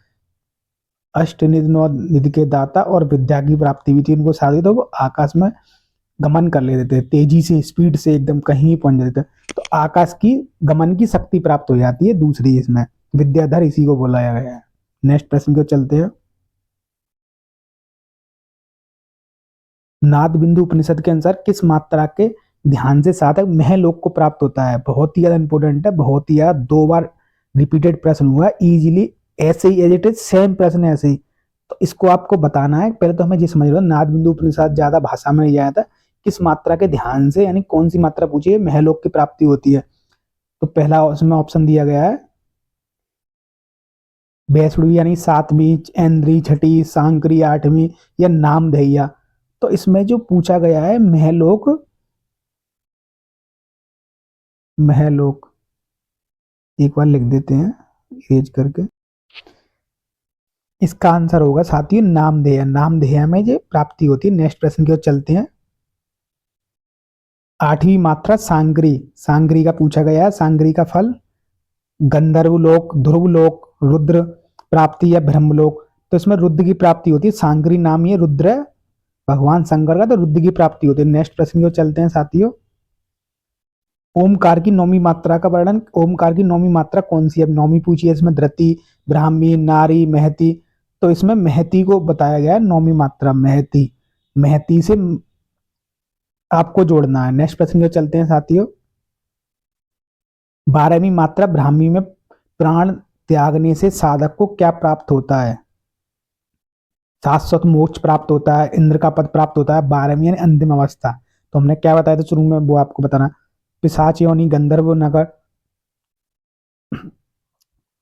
[SPEAKER 1] अष्टनिधि नौ निधि के दाता, और विद्या की प्राप्ति भी थी उनको साधी, तो वो आकाश में गमन कर लेते थे तेजी से, स्पीड से एकदम कहीं पहुंच जाते थे। तो आकाश की गमन की शक्ति प्राप्त हो जाती है दूसरी इसमें, विद्याधर इसी को बोला गया है। नेक्स्ट प्रश्न को चलते हैं। नाद बिंदु उपनिषद के अनुसार किस मात्रा के ध्यान से साधक महलोक को प्राप्त होता है? बहुत ही ज्यादा इंपॉर्टेंट है, बहुत ही ज्यादा 2 बार रिपीटेड प्रश्न हुआ है, इजीली ऐसे ही एज इट इज सेम प्रश्न ऐसे ही। तो इसको आपको बताना है। पहले तो हमें ये समझ लो, नाद बिंदु उपनिषद ज्यादा भाषा में नहीं जाया था, किस मात्रा के ध्यान से, यानी कौन सी मात्रा पूछी है महलोक की प्राप्ति होती है। तो पहला उसमें ऑप्शन दिया गया है बैसुड़ी यानी 7वीं, ऐन्द्री 6ठी, सांकरी 8वीं, या नामधेय्या। तो इसमें जो पूछा गया है महलोक, महलोक एक बार लिख देते हैं इरेज करके। इसका आंसर होगा साथियों नामधेय। नामधेय में जो प्राप्ति होती है। नेक्स्ट प्रश्न की ओर चलते हैं। 8वीं मात्रा सांगरी, सांगरी का पूछा गया है। सांगरी का फल गंधर्व लोक, ध्रुव लोक, रुद्र प्राप्ति या ब्रह्मलोक। तो इसमें रुद्र की प्राप्ति होती है। सांगरी नाम ये रुद्र है भगवान शंकर का, तो रुद्र की प्राप्ति होती है। नेक्स्ट प्रश्न की ओर चलते हैं साथियों। ओमकार की 9वीं मात्रा का वर्णन, ओमकार की 9वीं मात्रा कौन सी है? अब 9वीं पूछी है, इसमें धृति, ब्राह्मी, नारी, महती। तो इसमें महती को बताया गया है 9वीं मात्रा, महती। महती से आपको जोड़ना है। नेक्स्ट प्रश्न को चलते हैं साथियों। 12वीं मात्रा ब्राह्मी में प्राण त्यागने से साधक को क्या प्राप्त होता है? शाश्वत मोक्ष प्राप्त होता है, इंद्र का पद प्राप्त होता है, 12वीं यानी अंतिम अवस्था। तो हमने क्या बताया था शुरू में, वो आपको बताना, पिशाच योनि, गंधर्व नगर।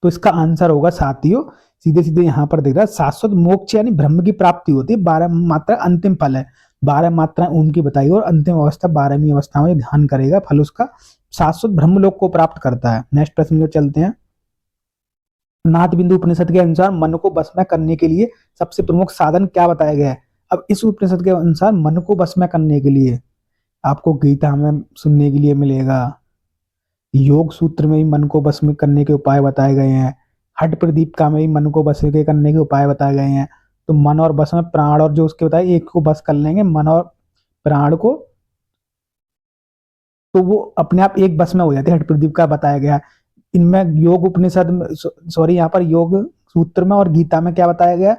[SPEAKER 1] तो इसका आंसर होगा साथियों सीधे सीधे यहाँ पर दिख रहा है शाश्वत मोक्ष यानी ब्रह्म की प्राप्ति होती है। 12 मात्रा अंतिम फल है, 12 मात्रा ओम की बताई, और अंतिम अवस्था 12वीं अवस्था में ध्यान करेगा, फल उसका शाश्वत ब्रह्मलोक को प्राप्त करता है। नेक्स्ट प्रश्न को चलते हैं। नाद बिंदु उपनिषद के अनुसार मन को वश में करने के लिए सबसे प्रमुख साधन क्या बताया गया है? अब इस उपनिषद के अनुसार मन को वश में करने के लिए आपको गीता में सुनने के लिए मिलेगा, योग सूत्र में भी मन को वश में करने के उपाय बताए गए हैं, हठ प्रदीप का में भी मन को वश में करने के उपाय बताए गए हैं। तो मन और बस में प्राण और जो उसके बताए एक को बस कर लेंगे, मन और प्राण को, तो वो अपने आप एक बस में हो जाते हैं। हठ प्रदीप का बताया गया। इनमें योग उपनिषद में, सॉरी, यहाँ पर योग सूत्र में और गीता में क्या बताया गया?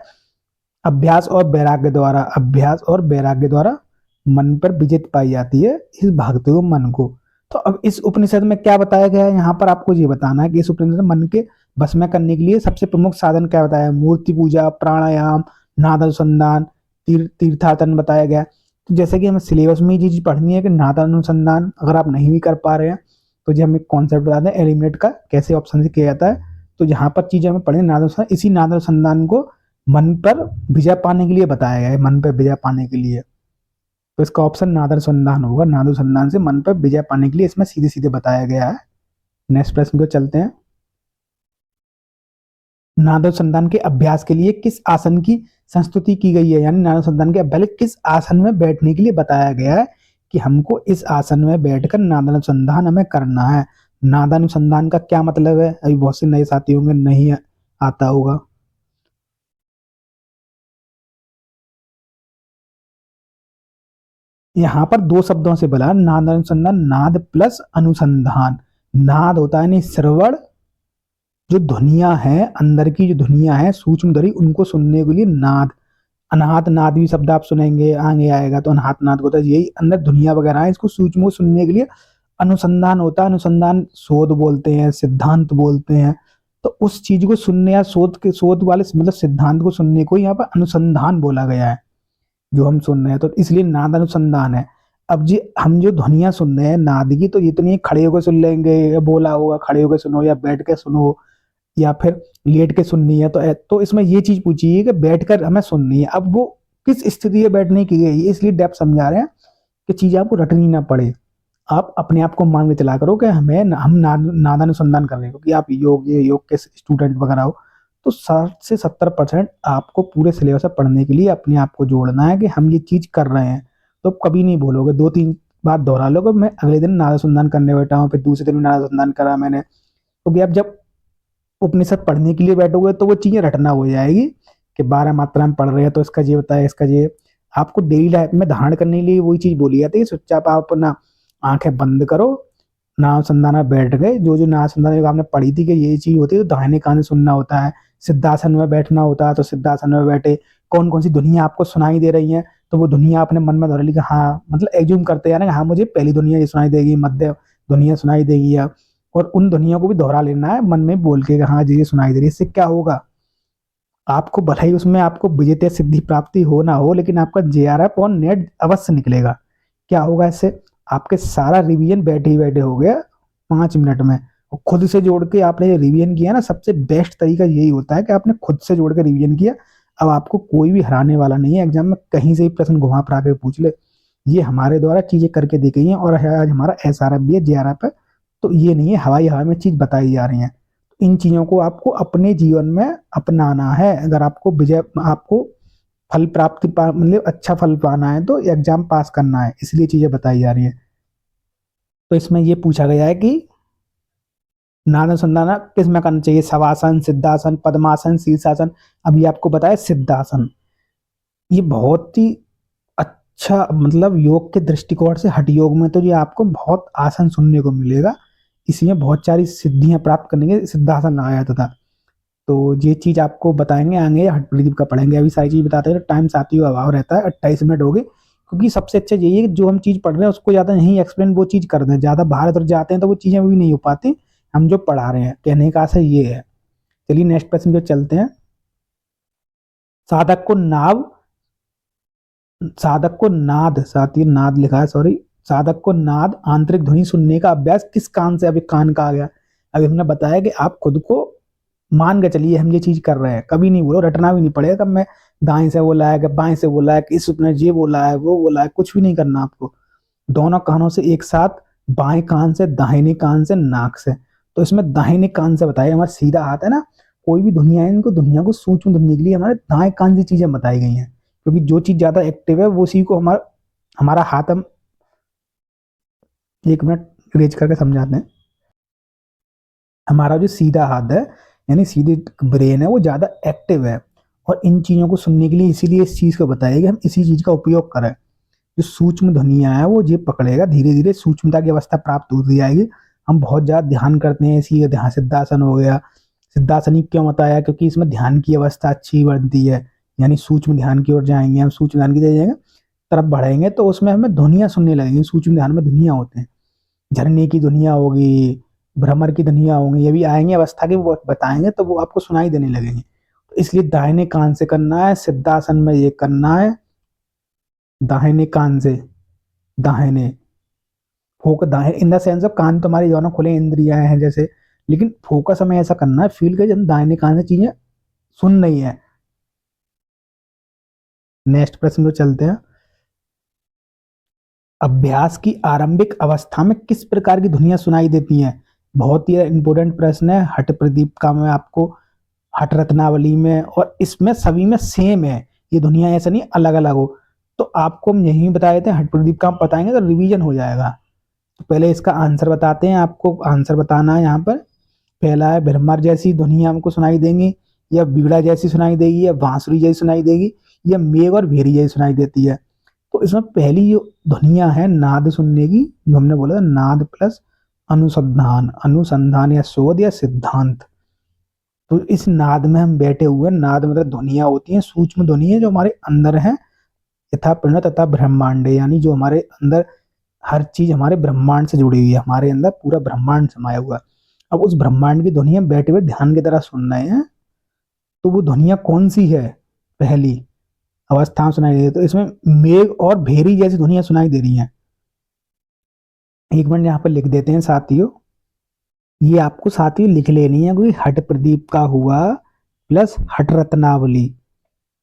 [SPEAKER 1] अभ्यास और वैराग्य द्वारा, अभ्यास और वैराग्य द्वारा मन पर विजय पाई जाती है इस भागते हुए मन को। तो अब इस उपनिषद में क्या बताया गया है, यहाँ पर आपको ये बताना है कि इस उपनिषद में मन के बस में करने के लिए सबसे प्रमुख साधन क्या बताया है? मूर्ति पूजा, प्राणायाम, नाद अनुसंधान, तीर्थाटन बताया गया। तो जैसे कि हमें सिलेबस में ये चीज पढ़नी है कि नाद अनुसंधान अगर आप नहीं भी कर पा रहे हैं तो जो हम एक कॉन्सेप्ट बताते हैं एलिमिनेट का, कैसे ऑप्शन से किया जाता है। तो जहाँ पर चीजें हमें पढ़नी नाद अनुसंधान, इसी नाद अनुसंधान को मन पर विजय पाने के लिए बताया गया है, मन पर विजय पाने के लिए। तो इसका ऑप्शन नादानुसंधान होगा। नादानुसंधान से मन पर विजय पाने के लिए इसमें सीधे सीधे बताया गया है। नेक्स्ट प्रश्न को चलते हैं। नादानुसंधान के अभ्यास के लिए किस आसन की संस्तुति की गई है? यानी नादानुसंधान के अभ्यास किस आसन में बैठने के लिए बताया गया है कि हमको इस आसन में बैठकर नादानुसंधान हमें करना है। नादानुसंधान का क्या मतलब है? अभी बहुत से नए साथी होंगे नहीं आता होगा। यहाँ पर दो शब्दों से बोला, नाद अनुसंधान, नाद प्लस अनुसंधान। नाद होता है नहीं श्रवण, जो ध्वनिया है अंदर की, जो ध्वनिया है सूक्ष्म ध्वनि, उनको सुनने के लिए नाद। अनाहत नाद भी शब्द आप सुनेंगे आगे आएगा, तो अनाहत नाद होता है यही अंदर ध्वनिया वगैरह है, इसको सूक्ष्म को सुनने के लिए अनुसंधान होता है। अनुसंधान शोध बोलते हैं, सिद्धांत बोलते हैं। तो उस चीज को सुनने या शोध वाले मतलब सिद्धांत को सुनने को यहाँ पर अनुसंधान बोला गया है, जो हम सुन रहे हैं। तो इसलिए नाद अनुसंधान है। अब जी हम जो ध्वनिया सुन रहे हैं नाद की, तो ये तो नहीं खड़े होकर सुन लेंगे, या बोला होगा खड़े होकर सुनो या बैठ के सुनो या फिर लेट के सुननी है। तो इसमें ये चीज पूछी है कि बैठकर हमें सुननी है। अब वो किस स्थिति में बैठने की गई है, इसलिए डेप्थ समझा रहे हैं कि चीजें आपको रटनी ना पड़े। आप अपने आप को मान के चला करो कि हम नादानुसंधान कर रहे हैं, क्योंकि आप योग के स्टूडेंट वगैरह हो, तो 60 से 70% आपको पूरे सिलेबस में पढ़ने के लिए अपने आप को जोड़ना है कि हम ये चीज कर रहे हैं। तो कभी नहीं बोलोगे, 2-3 बार दोहरा लोगे, मैं अगले दिन नादानुसंधान करने बैठा हूँ, फिर दूसरे दिन भी नादानुसंधान करा मैंने। क्योंकि आप जब उपनिषद पढ़ने के लिए बैठोगे तो वो चीजें रटना हो जाएगी कि 12 मात्रा में पढ़ रहे हैं तो इसका ये बताया, इसका ये। आपको डेली लाइफ में धारण करने के लिए वही चीज बोली जाती है। चुपचाप आप अपना आंखें बंद करो, नादानुसंधान में बैठ गए। जो जो नादानुसंधान आपने पढ़ी थी कि ये चीज होती है, तो दाहिने कान से सुनना होता है। सिद्धासन में बैठना होता है, तो सिद्धासन में बैठे। कौन कौन सी दुनिया आपको सुनाई दे रही है, तो वो दुनिया अपने मन में धर ली कि हाँ, मतलब एज्यूम करते हैं ना, हाँ मुझे पहली दुनिया ये सुनाई देगी, मध्य दुनिया सुनाई देगी, या और उन दुनिया को भी दोहरा लेना है मन में बोल के हाँ जी ये सुनाई दे रही है। इससे क्या होगा, आपको भले ही उसमें आपको विजेता सिद्धि प्राप्ति हो ना हो, लेकिन आपका JRF और नेट अवश्य निकलेगा। क्या होगा इससे, आपके सारा रिवीजन बैठे ही बैठे हो गया 5 मिनट में। और खुद से जोड़ के आपने रिवीजन किया ना, सबसे बेस्ट तरीका यही होता है कि आपने खुद से जोड़ के रिवीजन किया। अब आपको कोई भी हराने वाला नहीं है एग्जाम में, कहीं से भी प्रश्न घुमा फिरा के पूछ ले। ये हमारे द्वारा चीजें करके दी गई हैं, और आज हमारा SRF भी है, JRF है। तो ये नहीं है हवाई हवा में चीज बताई जा रही है। इन चीजों को आपको अपने जीवन में अपनाना है। अगर आपको आपको फल प्राप्ति मतलब अच्छा फल पाना है तो एग्जाम पास करना है, इसलिए चीजें बताई जा रही है। तो इसमें ये पूछा गया है कि नाद अनुसंधान किस में करना चाहिए, शवासन, सिद्धासन, पद्मासन, शीर्षासन। अभी आपको बताया सिद्धासन, ये बहुत ही अच्छा, मतलब योग के दृष्टिकोण से हठ योग में तो ये आपको बहुत आसान सुनने को मिलेगा। इसमें बहुत सारी सिद्धियां प्राप्त करने के सिद्धासन लगाया जाता था। तो ये चीज आपको बताएंगे आगे, हठ प्रदीप का पढ़ेंगे। अभी सारी चीज बताते हैं, टाइम साथियों का अभाव रहता है, 28 मिनट हो गए। क्योंकि सबसे अच्छा यही है कि जो हम चीज पढ़ रहे हैं उसको ज्यादा नहीं एक्सप्लेन वो चीज कर दें, ज्यादा बाहर उधर जाते हैं तो वो चीजें भी नहीं हो पाती। हम जो पढ़ा रहे हैं, कहने का आशय ये है। चलिए नेक्स्ट प्रश्न जो चलते हैं। साधक को नाव साधक को नाद, साथ ही नाद लिखा है, सॉरी, साधक को नाद आंतरिक ध्वनि सुनने का अभ्यास किस कान से, अभी कान का आ गया। अभी हमने बताया कि आप खुद को मान के चलिए हम ये चीज कर रहे हैं, कभी नहीं बोलो, रटना भी नहीं पड़ेगा कब मैं दाएं से बोला है कि बाएं से बोला है कि इस ने ये बोला है वो बोला है, कुछ भी नहीं करना आपको। दोनों कानों से एक साथ, बाएं कान से, दाहिने कान से, नाक से। तो इसमें दाहिने कान से बताया, हमारा सीधा हाथ है ना, कोई भी दुनिया है, इनको दुनिया को सूक्ष्म ढूंढने के लिए हमारे दाएं कान से चीजें बताई गई हैं। क्योंकि जो चीज ज्यादा एक्टिव है वो उसी को हमारा हमारा हाथ, हम 1 मिनट रेज करके समझाते हैं। हमारा जो सीधा हाथ है, यानी सीधी ब्रेन है, वो ज्यादा एक्टिव है। और इन चीज़ों को सुनने के लिए इसीलिए इस चीज़ को बताया कि हम इसी चीज़ का उपयोग करें। जो सूक्ष्म ध्वनियाँ हैं वो ये पकड़ेगा, धीरे धीरे सूक्ष्मता की अवस्था प्राप्त होती जाएगी। हम बहुत ज़्यादा ध्यान करते हैं, इसी ध्यान सिद्धासन हो गया। सिद्धासन ही क्यों बताया, क्योंकि इसमें ध्यान की अवस्था अच्छी बनती है, यानी सूक्ष्म ध्यान की ओर जाएंगे, हम सूक्ष्म ध्यान की जाएंगे तरफ बढ़ेंगे तो उसमें हमें ध्वनियाँ सुनने लगेंगी। सूक्ष्म ध्यान में ध्वनियाँ होते हैं, झरने की ध्वनियाँ होगी, भ्रमर की ध्वनियाँ होंगी, ये भी आएंगे अवस्था के, वो बताएंगे तो वो आपको सुनाई देने लगेंगे। तो इसलिए दाहिने कान से करना है, सिद्धासन में ये करना है, दाहिने कान से, दाहिने फोकस, दाहिने इन द सेंस ऑफ कान तो हमारी दोनों खुले इंद्रियां हैं जैसे, लेकिन फोकस हमें ऐसा करना है, फील कर हम दाहिने कान से चीजें सुन रही है। नेक्स्ट प्रश्न को चलते हैं। अभ्यास की आरंभिक अवस्था में किस प्रकार की ध्वनियां सुनाई देती हैं? बहुत ही इंपॉर्टेंट प्रश्न है। हठ प्रदीप का में आपको, हठ रत्नावली में और इसमें सभी में सेम है ये ध्वनियां, ऐसा नहीं अलग अलग हो। तो आपको हम यही बताए थे, हठ प्रदीप का हम बताएंगे तो रिवीजन हो जाएगा। तो पहले इसका आंसर बताते हैं, आपको आंसर बताना है यहाँ पर। पहला है भ्रमर जैसी ध्वनियां हमको सुनाई देंगी, या बीड़ा जैसी सुनाई देगी, या बांसुरी जैसी सुनाई देगी, या मेघ और भेरी जैसी सुनाई देती है। तो इसमें पहली जो ध्वनियां है नाद सुनने की, जो हमने बोला था नाद प्लस अनुसंधान, अनुसंधान या शोध या सिद्धांत। तो इस नाद में हम बैठे हुए, नाद मतलब ध्वनियां होती हैं, सूक्ष्म ध्वनि है जो हमारे अंदर है, यथा प्रणत तथा ब्रह्मांड, यानी जो हमारे अंदर हर चीज हमारे ब्रह्मांड से जुड़ी हुई है, हमारे अंदर पूरा ब्रह्मांड समाया हुआ है। अब उस ब्रह्मांड की ध्वनियां बैठे हुए ध्यान की तरह सुन रहे हैं, तो वो ध्वनियां कौन सी है? पहली अवस्था में सुनाई दे रही है, तो इसमें मेघ और भेरी जैसी ध्वनियां सुनाई दे रही हैं। एक मिनट यहाँ पर लिख देते हैं साथियों, ये आपको साथियों लिख लेनी है, क्योंकि हट प्रदीप का हुआ प्लस हट रत्नावली,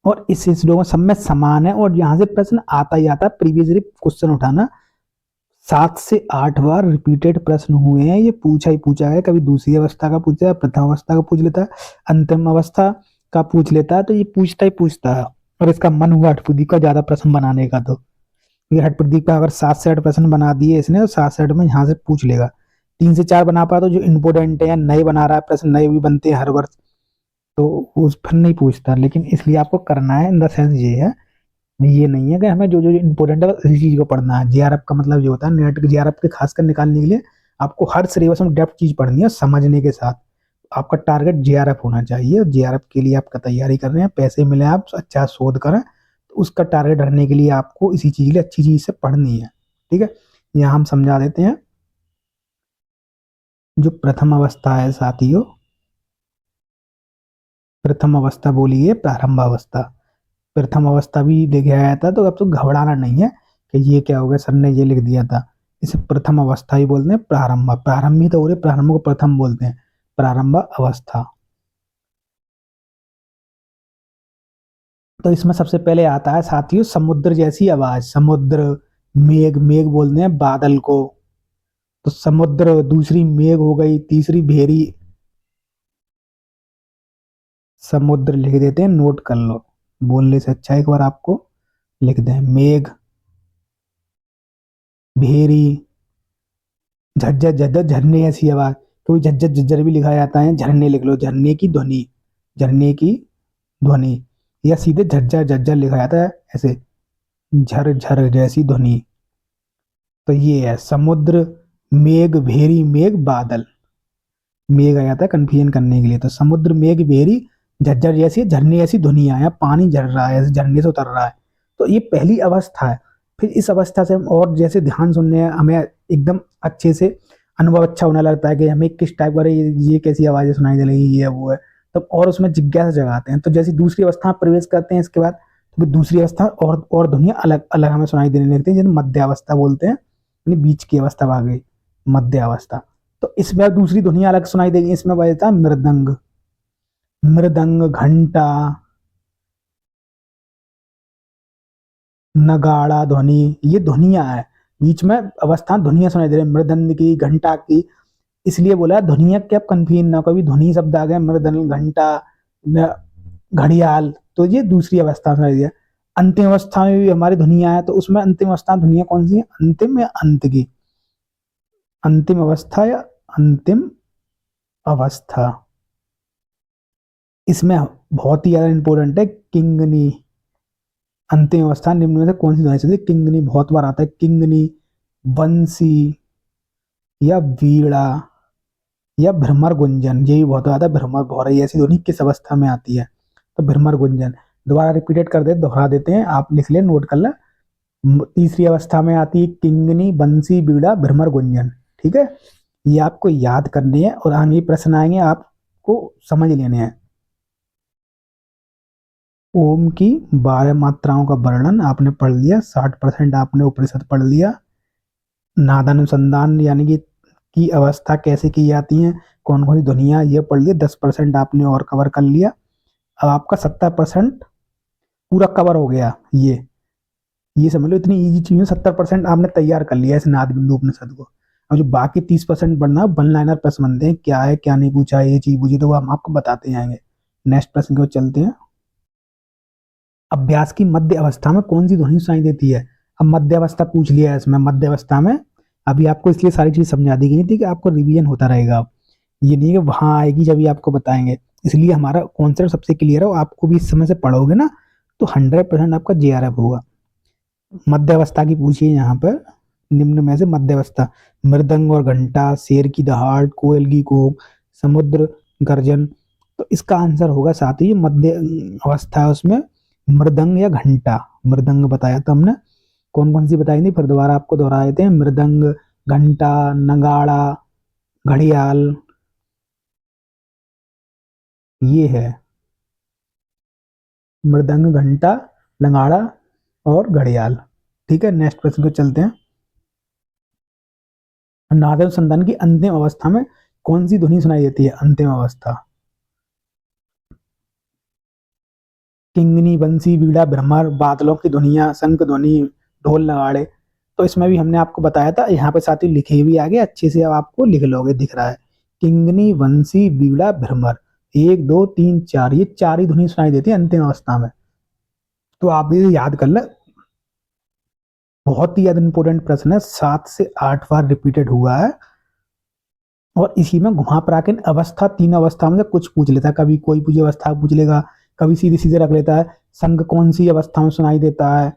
[SPEAKER 1] और इस लोगों सब में समान है, और यहाँ से प्रश्न आता ही आता है, प्रीवियसली क्वेश्चन उठाना 7 से 8 बार रिपीटेड प्रश्न हुए हैं, ये पूछा ही पूछा है। कभी दूसरी अवस्था का पूछा है, प्रथम अवस्था का पूछ लेता है, अंतिम अवस्था का पूछ लेता है, तो ये पूछता ही पूछता है। और इसका मन हुआ हठ प्रदीप का ज्यादा प्रश्न बनाने का, तो ये हठ प्रदीप का अगर 7 से 8 प्रश्न बना दिए इसने, तो 7 से 8 में यहाँ से पूछ लेगा। 3 से 4 बना पाया तो जो इम्पोर्टेंट है, नए बना रहा है प्रश्न, नए भी बनते हैं हर वर्ष, तो उस फिर नहीं पूछता। लेकिन इसलिए आपको करना है, इन द सेंस ये नहीं है कि हमें जो जो इम्पोर्टेंट है इसी चीज को पढ़ना है। जेआरएफ का मतलब ये होता है, नेट के जेआरएफ के खासकर निकालने के लिए आपको हर सिलेबस में डेप्थ चीज पढ़नी है, समझने के साथ। आपका टारगेट जेआरएफ होना चाहिए, जेआरएफ के लिए आपका तैयारी कर रहे हैं, पैसे मिले, आप अच्छा शोध करें, तो उसका टारगेट रखने के लिए आपको इसी चीज के लिए अच्छी चीज से पढ़नी है। ठीक है, यहाँ हम समझा देते हैं। जो प्रथम अवस्था है साथियों, प्रथम अवस्था बोलिए प्रारंभ अवस्था। प्रथम अवस्था भी लेके आया था, तो अब तो घबराना नहीं है कि ये क्या हो गया, सर ने ये लिख दिया था। इसे प्रथम अवस्था ही बोलते हैं, प्रारंभ, प्रारंभ ही तो हो रहे, प्रारंभ को प्रथम बोलते हैं, प्रारंभ अवस्था। तो इसमें सबसे पहले आता है साथियों समुद्र जैसी आवाज, समुद्र, मेघ, मेघ बोलते हैं बादल को, तो समुद्र, दूसरी मेघ हो गई, तीसरी भेरी, समुद्र लिख देते हैं, नोट कर लो, बोलने से अच्छा एक बार आपको लिख दें, मेघ, भेरी, झज्जर, झज्जर झरने ऐसी आवाज, कोई झज्जर झज्जर भी लिखा जाता है, झरने लिख लो, झरने की ध्वनि, झरने की ध्वनि, या सीधे झज्जर झज्जर लिखा जाता है ऐसे, झर झर जैसी ध्वनि। तो ये है समुद्र, मेघ, भेरी, मेघ, बादल, मेघ आ जाता है कंफ्यूजन करने के लिए। तो समुद्र, मेघ, भेरी, झज्जर जैसी, झरने जैसी ध्वनि आया, पानी झर रहा है, झरने से उतर रहा है। तो ये पहली अवस्था है। फिर इस अवस्था से हम और जैसे ध्यान सुनने हमें एकदम अच्छे से अनुभव अच्छा होने लगता है कि हमें किस टाइप का ये कैसी आवाजें सुनाई दे रही है, ये वो है, तब और उसमें जिज्ञासा जगाते हैं। तो जैसे दूसरी अवस्था में प्रवेश करते हैं इसके बाद, तो फिर दूसरी अवस्था और ध्वनियां अलग अलग हमें सुनाई देने लगती है, जिन्हें मध्य अवस्था बोलते हैं, यानी बीच की अवस्था आ गई, मध्य अवस्था। तो इसमें दूसरी ध्वनियां अलग सुनाई देगी, इसमें बजता है मृदंग, मृदंग, घंटा, नगाड़ा ध्वनि, ये ध्वनियां है। बीच में अवस्था ध्वनियां सुनाई दे रही है, मृदंग की, घंटा की, इसलिए बोला ध्वनिया के, आप कन्फ्यूज ना, कभी ध्वनि शब्द आ गए, मृदंग, घंटा, घड़ियाल, तो ये दूसरी अवस्था सुनाई दिया। अंतिम अवस्था में भी हमारी ध्वनियां है, तो उसमें अंतिम अवस्था ध्वनियां कौन सी है, अंतिम या अंत की, अंतिम अवस्था या अंतिम अवस्था। इसमें बहुत ही ज्यादा इंपॉर्टेंट है किंगनी। अंतिम अवस्था निम्न में से कौन सी ध्वनि से? किंगनी बहुत बार आता है, किंगनी, बंसी या वीणा या भ्रमर गुंजन, ये भी बहुत आता है। भ्रमर भौरा ऐसी ध्वनि किस अवस्था में आती है? तो भ्रमर गुंजन। दोबारा रिपीटेड कर दे, दोहरा देते हैं, आप लिख ले, नोट कर ले। तीसरी अवस्था में आती है किंगनी, बंसी, बीड़ा, भ्रमर गुंजन। ठीक है, ये आपको याद करनी है और आगे प्रश्न आएंगे आपको समझ लेने हैं। ओम की 12 मात्राओं का वर्णन आपने पढ़ लिया, 60% आपने उपनिषद पढ़ लिया। नादानुसंधान यानी कि की अवस्था कैसे की जाती है, कौन कौन सी ध्वनियाँ, ये पढ़ लिया, 10% आपने और कवर कर लिया। अब आपका 70% पूरा कवर हो गया। ये समझ लो, इतनी इजी चीज है, 70% आपने तैयार कर लिया इस नाद बिंदु उपनिषद को। अब जो बाकी 30% बढ़ना, वन लाइनर प्रश्न बनते हैं, क्या है क्या नहीं पूछा, ये चीज पूछी, तो वो हम आपको बताते जाएंगे। नेक्स्ट प्रश्न की ओर चलते हैं। अभ्यास की मध्य अवस्था में कौन सी ध्वनि सुनाई देती है? अब मध्य अवस्था पूछ लिया है इसमें, मध्य अवस्था में अभी आपको इसलिए सारी चीज समझा दी गई थी कि आपको रिवीजन होता रहेगा। ये नहीं है कि वहां आएगी जब भी आपको बताएंगे, इसलिए हमारा कॉन्सेप्ट सबसे क्लियर है। आपको भी इस समय से पढ़ोगे ना तो 100% आपका JRF होगा। मध्य अवस्था की पूछिए यहाँ पर, निम्न में से मध्य अवस्था, मृदंग और घंटा, शेर की दहाड़, कोयल की कूक, समुद्र गर्जन। तो इसका आंसर होगा साथ ही मध्य अवस्था है उसमें मृदंग या घंटा। मृदंग बताया था हमने, कौन कौन सी बताई थी, फिर दोबारा आपको दोहरा देते हैं। मृदंग, घंटा, नगाड़ा, घड़ियाल, ये है मृदंग, घंटा, नगाड़ा और घड़ियाल। ठीक है, नेक्स्ट प्रश्न को चलते हैं। नाद संधान की अंतिम अवस्था में कौन सी ध्वनि सुनाई देती है? अंतिम अवस्था, किंगनी, बंसी, बीड़ा, भ्रमर, बादलों की ध्वनिया, शंख ध्वनि, ढोल नगाड़े। तो इसमें भी हमने आपको बताया था, यहाँ पे साथ ही लिखे भी आगे अच्छे से, अब आपको लिख लोगे, दिख रहा है। किंगनी, बंसी, बीड़ा, भ्रमर, 1 2 3 4, ये 4 ही ध्वनि सुनाई देती है अंतिम अवस्था में। तो आप ये याद कर ले, बहुत ही ज्यादा इंपॉर्टेंट प्रश्न है, 7 से 8 बार रिपीटेड हुआ है। और इसी में घुमा फिरा के अवस्था, 3 अवस्था में से कुछ पूछ लेता है, कभी कोई पूछे अवस्था पूछ लेगा, कभी सीधे सीधे रख लेता है। संघ कौन सी अवस्था में सुनाई देता है,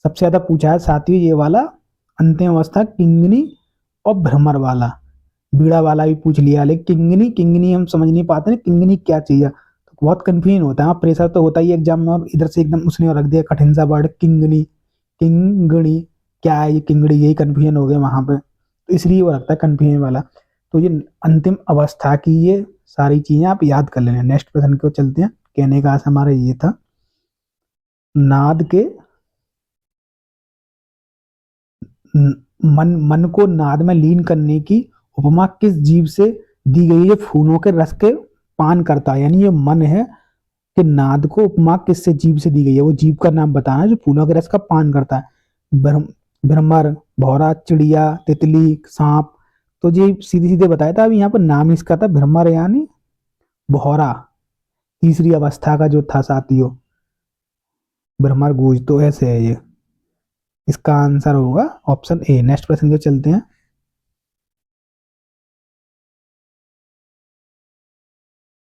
[SPEAKER 1] सबसे ज्यादा पूछा है साथियों ये वाला, अंतिम अवस्था किंगनी और भ्रमर वाला। बीड़ा वाला भी पूछ लिया, लेकिन किंगनी किंगनी हम समझ नहीं पाते ना, किंगनी क्या चीज है, तो बहुत कंफ्यूजन होता है। प्रेशर तो होता ही एग्जाम में, और इधर से एकदम उसने रख दिया कठिन सा वर्ड किंगनी, किंगणी क्या है ये, किंगड़ी, यही कंफ्यूजन हो गया वहां पे, तो इसलिए वो रखता है कंफ्यूजन वाला। तो ये अंतिम अवस्था की ये सारी चीजें आप याद कर लेना। नेक्स्ट प्रश्न को चलते हैं। कहने का हमारा ये था, नाद के मन को नाद में लीन करने की उपमा किस जीव से दी गई है? फूलों के रस के पान करता है, यानी ये मन है कि नाद को उपमा किससे जीव से दी गई है, वो जीव का नाम बताना जो फूलों के रस का पान करता है। भ्रमर, भौरा, चिड़िया, तितली, सांप। तो ये सीधे सीधे बताया था। अभी यहाँ पर नाम इसका था भ्रमर यानी भौरा, तीसरी अवस्था का जो था साथियों, भ्रमर गूंज। तो ऐसे है ये, इसका आंसर होगा ऑप्शन ए। नेक्स्ट प्रश्न के चलते हैं।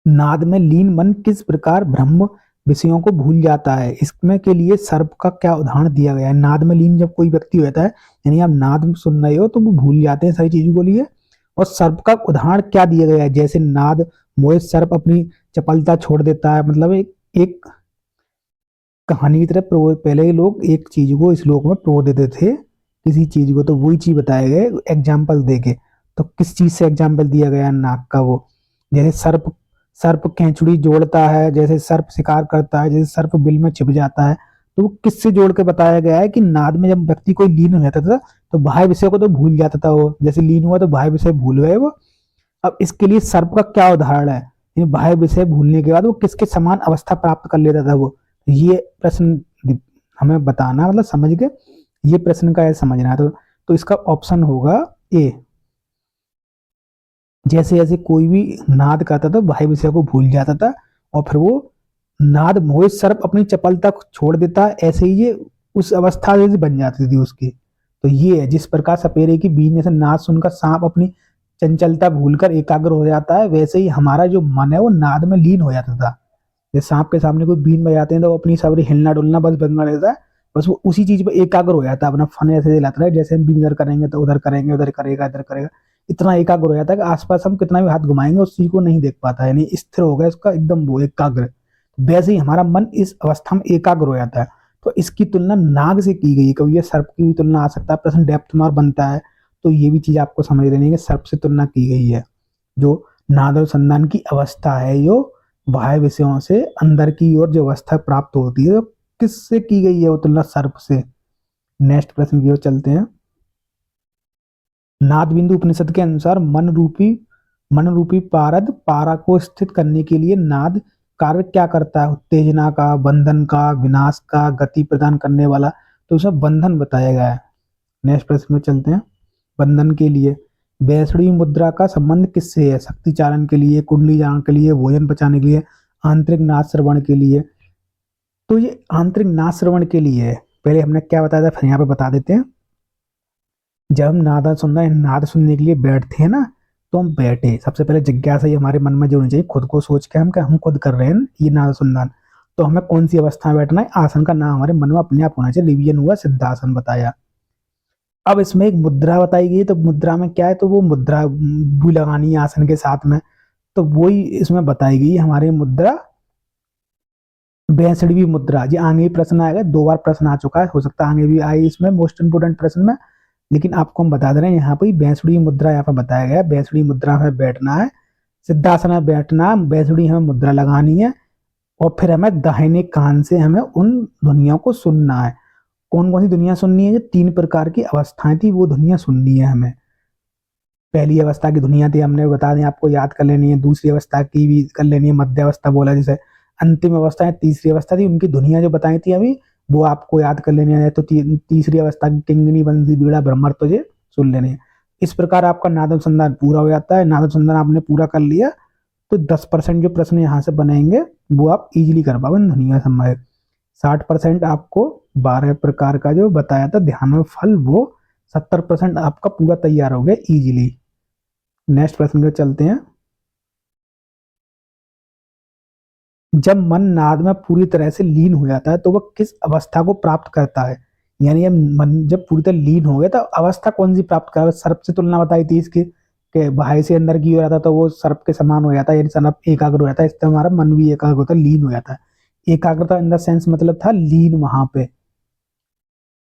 [SPEAKER 1] नाद में लीन मन किस प्रकार ब्रह्म विषयों को भूल जाता है? इसमें के लिए सर्प का क्या उदाहरण दिया गया है? नाद में लीन जब कोई व्यक्ति होता है, यानी आप नाद में सुन रहे हो तो वो भूल जाते हैं सारी चीजों को लिए। और सर्प का उदाहरण क्या दिया गया है? जैसे नाद मोहित सर्प अपनी चपलता छोड़ देता है, मतलब एक कहानी की तरह पहले लोग एक चीज को इस लोक में प्रो देते थे किसी चीज को, तो वही चीज बताया गया एग्जाम्पल देके। तो किस चीज से एग्जाम्पल दिया गया नाक का? वो जैसे सर्प, सर्प केंचुड़ी जोड़ता है, जैसे सर्प शिकार करता है, जैसे सर्प बिल में छिप जाता है। तो वो किससे जोड़ के बताया गया है कि नाद में जब व्यक्ति कोई लीन हो जाता था तो बाह्य विषय को तो भूल जाता था, वो जैसे लीन हुआ तो बाह्य विषय भूल गए वो। अब इसके लिए सर्प का क्या उदाहरण है? बाह्य विषय भूलने के बाद वो किसके समान अवस्था प्राप्त कर लेता था वो? ये प्रश्न हमें बताना, मतलब समझ के ये प्रश्न का है समझना है। तो इसका ऑप्शन होगा ए। जैसे जैसे कोई भी नाद करता था बाह्य विषय को भूल जाता था, और फिर वो नाद मोहित सर्प अपनी चपलता छोड़ देता, ऐसे ही ये उस अवस्था जैसी बन जाती थी उसकी। तो ये है, जिस प्रकार सपेरे की बीच में से नाद सुनकर सांप अपनी चंचलता भूलकर एकाग्र हो जाता है, वैसे ही हमारा जो मन है वो नाद में लीन हो जाता था। जैसे सांप के सामने कोई बीन बजाते हैं तो वो अपनी सारी हिलना डुलना बस बंद कर देता है, बस वो उसी चीज पे एकाग्र हो जाता है, अपना फन ऐसे दिलाता है, जैसे हम बीन इधर करेंगे तो उधर करेंगे, उधर करेगा इधर करेगा, इतना एकाग्र हो जाता है कि आसपास हम कितना भी हाथ घुमाएंगे उस चीज को नहीं देख पाता है, यानी स्थिर हो गया उसका एकदम वो एकाग्र। वैसे ही हमारा मन इस अवस्था में एकाग्र हो जाता है। तो इसकी तुलना नाग से की गई है, कभी ये सर्प की भी तुलना आ सकता है, प्रश्न डेप्थ में और बनता है, तो ये भी चीज आपको समझ लेनी है कि सर्प से तुलना की गई है। जो नादानुसंधान की अवस्था है, जो बाह्य विषयों से अंदर की ओर जो अवस्था प्राप्त होती है, तो किससे की गई है वो तुलना? सर्प से। नेक्स्ट प्रश्न की ओर चलते हैं। नाद बिंदु उपनिषद के अनुसार मन रूपी पारद पारा को स्थित करने के लिए नाद कार्य क्या करता है? उत्तेजना का, बंधन का, विनाश का, गति प्रदान करने वाला, तो उसमें बंधन बताया गया है। नेक्स्ट प्रश्न में चलते हैं। बंधन के लिए वैष्णवी मुद्रा का संबंध किससे है? शक्ति चालन के लिए, कुंडली जान के लिए, भोजन पचाने के लिए, आंतरिक नाद श्रवण के लिए। तो ये आंतरिक नाद श्रवण के लिए है। पहले हमने क्या बताया था, फिर यहाँ पे बता देते हैं। जब हम नाद सुनने के लिए बैठते हैं ना, तो हम बैठे, सबसे पहले जिज्ञासा ये हमारे मन में जो होनी चाहिए, खुद को सोच के हम खुद कर रहे हैं ये नाद सुनना। तो हमें कौन सी अवस्था में बैठना है, आसन का नाम हमारे मन में अपने आप होना चाहिए। रिवीजन हुआ, सिद्धासन बताया। अब इसमें एक मुद्रा बताई गई है, तो मुद्रा में क्या है, तो वो मुद्रा भी लगानी है आसन के साथ में, तो वही इसमें बताई गई है हमारी मुद्रा, 62वीं मुद्रा। जी आगे भी प्रश्न आएगा, 2 बार प्रश्न आ चुका है, हो सकता है आगे भी आए इसमें मोस्ट इंपोर्टेंट प्रश्न में, लेकिन आपको हम बता दे रहे हैं यहाँ पे 62वीं मुद्रा यहाँ पे बताया गया है। 62वीं मुद्रा में बैठना है, सिद्धासन में बैठना, 62वीं हमें मुद्रा लगानी है, और फिर हमें दाहिने कान से हमें उन ध्वनियों को सुनना है। कौन कौन सी दुनिया सुननी है? जो 3 प्रकार की अवस्थाएं थी वो दुनिया सुननी है हमें। पहली अवस्था की दुनिया थी, हमने बता दें आपको, याद कर लेनी है। दूसरी अवस्था की भी कर लेनी है, मध्य अवस्था बोला जिसे। अंतिम अवस्था है तीसरी अवस्था थी, उनकी दुनिया जो बताई थी अभी, वो आपको याद कर लेनी है। तो तीसरी अवस्था की किंगनी बंसी बीड़ा भ्रमर तुझे सुन लेने हैं। इस प्रकार आपका नाद अनुसंधान पूरा हो जाता है। नाद अनुसंधान आपने पूरा कर लिया तो 10% जो प्रश्न यहाँ से बनेंगे वो आप इजीली कर पाओगे दुनिया समय। 60% आपको 12 प्रकार का जो बताया था ध्यान में फल, वो 70% आपका पूरा तैयार हो गया इजीली। नेक्स्ट प्रश्न पे चलते हैं। जब मन नाद में पूरी तरह से लीन हो जाता है तो वह किस अवस्था को प्राप्त करता है? यानी मन जब पूरी तरह लीन हो गया तो अवस्था कौन सी प्राप्त कर? सर्प से तुलना बताई थी इसकी, कि बाहर से अंदर की ओर आता तो वो सर्प के समान हो जाता है, यानी सर्प एकाग्र हो जाता है, इस तरह हमारा मन भी एकाग्र होता है, लीन हो जाता है। एकाग्रता इन द सेंस मतलब था लीन, वहां पे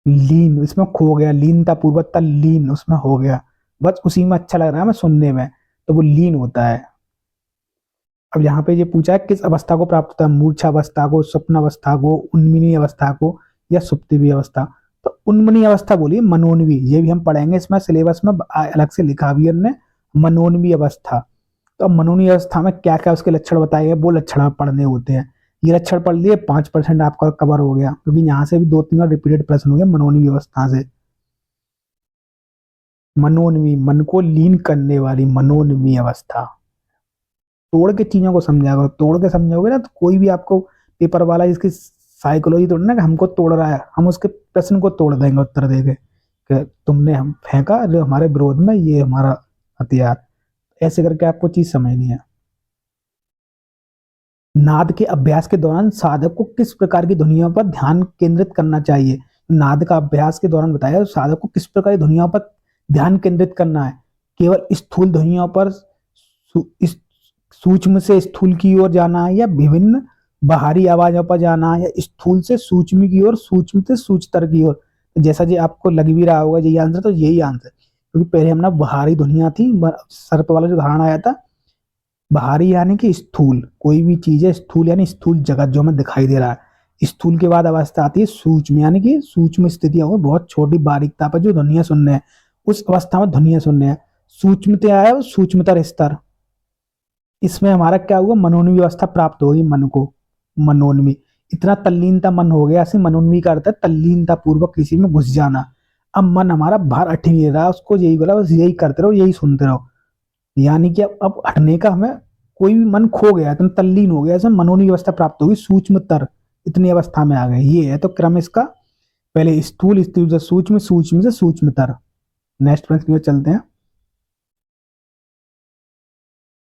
[SPEAKER 1] लीन, इसमें खो गया, लीनता पूर्वक था, लीन उसमें हो गया, बस उसी में अच्छा लग रहा है हमें सुनने में, तो वो लीन होता है। अब यहाँ पे ये पूछा है किस अवस्था को प्राप्त होता है? मूर्छा अवस्था को, स्वप्न अवस्था को, उन्मिनी अवस्था को, या सुप्ति अवस्था? तो उन्मनी अवस्था बोलिए, मनोन्वी, ये भी हम पढ़ेंगे इसमें सिलेबस में, अलग से लिखा भी हमने, मनोन्वी अवस्था। तो अब मनोन्वी अवस्था में क्या क्या उसके लक्षण बताए गए, वो लक्षण पढ़ने होते हैं। ये लक्षण पढ़ लिए, 5% आपका कवर हो गया, क्योंकि यहाँ से भी 2-3 बार रिपीटेड प्रश्न हो गया मनोन्वी अवस्था से। मनोन्वी, मन को लीन करने वाली मनोन्वी अवस्था। तोड़ के चीजों को समझा करो, तोड़ के समझोगे ना तो कोई भी आपको पेपर वाला इसकी साइकोलॉजी तोड़ना कि हमको तोड़ रहा है, हम उसके प्रश्न को तोड़ देंगे उत्तर देके, कि तुमने हम फेंका जो हमारे विरोध में, ये हमारा हथियार, ऐसे करके आपको चीज समझनी है। नाद के अभ्यास के दौरान साधक को किस प्रकार की ध्वनियों पर ध्यान केंद्रित करना चाहिए? नाद का अभ्यास के दौरान बताया साधक को किस प्रकार की ध्वनियों पर ध्यान केंद्रित करना है? केवल स्थूल ध्वनियों पर, सूक्ष्म से स्थूल की ओर जाना है, या विभिन्न बाहरी आवाजों पर जाना है, या स्थूल से सूक्ष्म की ओर, सूक्ष्म से सूक्ष्मतर की ओर? जैसा जी आपको लग भी रहा होगा यही आंसर, तो यही आंसर, क्योंकि पहले हमने बाहरी ध्वनिया थी, सर्प वाला जो धारणा आया था, बाहरी यानी कि स्थूल, कोई भी चीज है स्थूल यानी स्थूल जगत जो हमें दिखाई दे रहा है। स्थूल के बाद अवस्था आती है सूक्ष्म, यानी कि सूक्ष्म स्थितियों में बहुत छोटी बारीकता पर जो ध्वनिया सुनने हैं, उस अवस्था में ध्वनिया सुनने हैं। सूक्ष्मता है वो सूक्ष्मतर स्तर, इसमें हमारा क्या हुआ, मनोन्वी अवस्था प्राप्त होगी मन को। मनोन्वी, इतना तल्लीनता मन हो गया, ऐसे मनोन्वी का अर्थ है तल्लीनता पूर्वक किसी में घुस जाना। अब मन हमारा बाहर हट नहीं रहा, उसको यही बोला बस यही करते रहो, यही सुनते रहो, यानी कि अब हटने का हमें, कोई भी मन खो गया, इतना तल्लीन हो गया, इसमें मनोन्वी अवस्था प्राप्त होगी, सूक्ष्मतर, इतनी अवस्था में आ गए। ये है तो क्रम इसका, पहले स्थूल, स्थूल से सूक्ष्म, सूक्ष्म से सूक्ष्मतर। नेक्स्ट प्रश्न चलते हैं।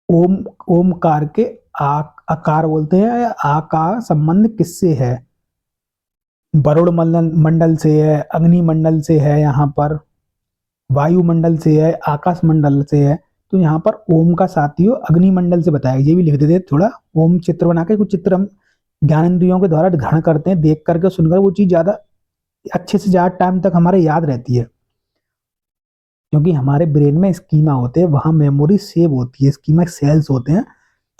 [SPEAKER 1] ओम ओमकार के आ आकार बोलते हैं, आ का संबंध किससे है? वरुण मंडल मंडल से है, अग्नि मंडल से है, यहाँ पर वायुमंडल से है, आकाश मंडल से है। तो यहाँ पर ओम का साथियों अग्निमंडल से बताया, ये भी लिख देते थोड़ा। ओम चित्र बना के, कुछ चित्र हम ज्ञानेंद्रियों के द्वारा ग्रहण करते हैं, देख करके सुनकर वो चीज ज्यादा अच्छे से ज्यादा टाइम तक हमारे याद रहती है, क्योंकि हमारे ब्रेन में स्कीमा होते हैं, वहां मेमोरी सेव होती है, स्कीमा सेल्स होते हैं।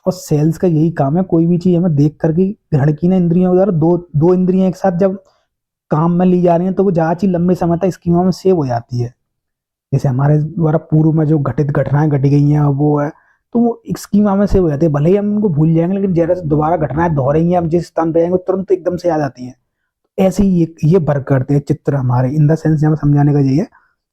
[SPEAKER 1] और सेल्स का यही काम है, कोई भी चीज हमें देख करके ग्रहण की ना इंद्रियों के द्वारा, दो दो इंद्रियां एक साथ जब काम में ली जा रही हैं तो वो ज्यादा चीज लंबे समय तक स्कीमा में सेव हो जाती है। जैसे हमारे द्वारा पूर्व में जो घटित घटनाएं घटी गई हैं वो है, तो वो एक स्कीमा में सेव हो जाती है। भले ही हम उनको भूल जाएंगे, लेकिन जैसे दोबारा घटनाएं दोहरेंगी, हम जिस स्थान पे जाएंगे तुरंत एकदम से याद आती है। ऐसे ही ये वर्क करते हैं चित्र हमारे, इन द सेंस यहाँ समझाने का यही है,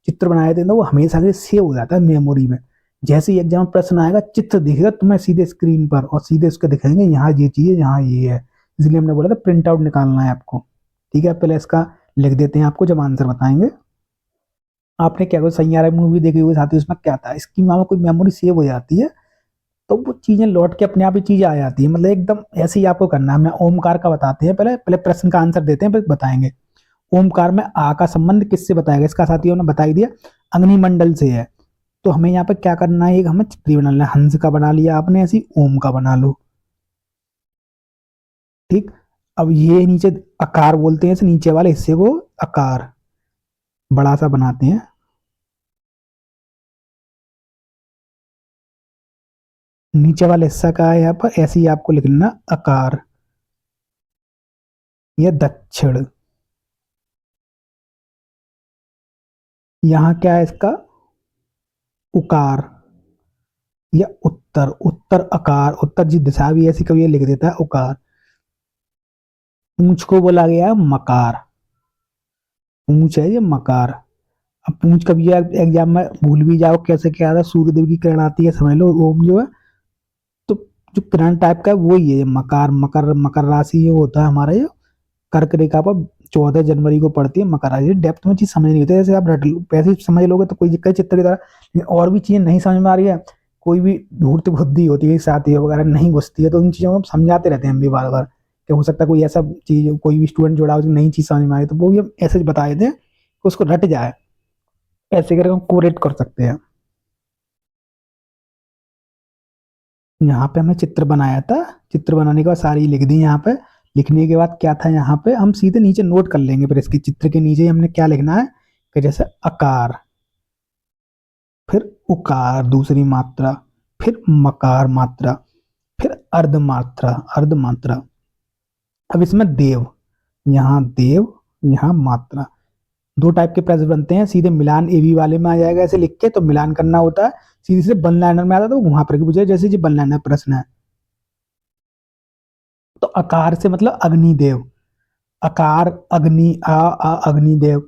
[SPEAKER 1] चित्र बनाए थे तो वो हमेशा के सेव हो जाता है मेमोरी में। जैसे ही एग्जाम प्रश्न आएगा, चित्र दिखेगा तुम्हें सीधे स्क्रीन पर, और सीधे उसके दिखाएंगे यहाँ ये चीज है, यहाँ ये है। इसलिए हमने बोला था प्रिंट आउट निकालना है आपको। ठीक है, पहले इसका लिख देते हैं आपको, जब आंसर बताएंगे। आपने क्या कहा, सैयारा मूवी देखी हुई साथी, उसमें क्या था, इसकी में कोई मेमोरी सेव हो जाती है, तो वो चीजें लौट के अपने आप ही चीजें आ जाती है। मतलब एकदम ऐसे ही आपको करना है। मैं ओमकार का बताते हैं, पहले पहले प्रश्न का आंसर देते हैं, फिर बताएंगे। ओमकार में आ का संबंध किससे बताएगा, इसका साथियों ने बता ही दिया, अग्निमंडल से है। तो हमें यहाँ पे क्या करना है, एक हमें चित्र बनाना है। हंस का बना लिया आपने, ऐसी ओम का बना लो। ठीक, अब ये नीचे आकार बोलते हैं, इस नीचे वाले हिस्से को आकार बड़ा सा बनाते हैं। नीचे वाला हिस्सा का है यहाँ पर, ऐसे ही आपको लिखना आकार या दक्षिण। यहाँ क्या है इसका, उकार या उत्तर, उत्तर आकार, उत्तर जी दिशा भी ऐसी कभी लिख देता है उकार। पूंछ को बोला गया मकार, पूंछ है ये मकार। अब पूंछ कभी एग्जाम में भूल भी जाओ कैसे क्या था, सूर्यदेव की किरण आती है समझ लो, ओम जो है, तो जो किरण टाइप का है वो ही है मकार। मकर, मकर राशि ये होता है हमारा, ये कर्क रेखा पर 14 जनवरी को पड़ती है मकर राशि। डेप्थ में चीज समझ नहीं होती, जैसे आप रट पैसे समझ लोगे तो कोई दिक्कत चित्र की तरह, लेकिन और भी चीजें नहीं समझ में आ रही है, कोई भी धूर्त बुद्धि होती है साथी वगैरह नहीं घुसती है, तो उन चीजों को हम समझाते रहते हैं हम भी बार बार, कि हो सकता है कोई ऐसा चीज, कोई भी स्टूडेंट जोड़ा हो नई चीज समझ में आ रही, तो वो भी हम ऐसे बता देते हैं कि उसको रट जाए। ऐसे करके हम कोरेट कर सकते हैं। यहाँ पे हमने चित्र बनाया था, चित्र बनाने के बाद सारी लिख दी यहाँ पे। लिखने के बाद क्या था, यहाँ पे हम सीधे नीचे नोट कर लेंगे, फिर इसके चित्र के नीचे हमने क्या लिखना है, कि जैसे आकार, फिर उकार दूसरी मात्रा, फिर मकार मात्रा, फिर अर्ध मात्रा, अर्ध मात्रा। अब इसमें देव, यहाँ देव, यहाँ मात्रा। दो टाइप के प्रश्न बनते हैं, सीधे मिलान एबी वाले में आ जाएगा ऐसे लिख के, तो मिलान करना होता है। सीधे से वन लाइनर में आता है तो वहां पर पूछे, जैसे जी वन लाइनर प्रश्न है। तो आकार से मतलब अग्निदेव, अकार अग्नि, आ अग्निदेव।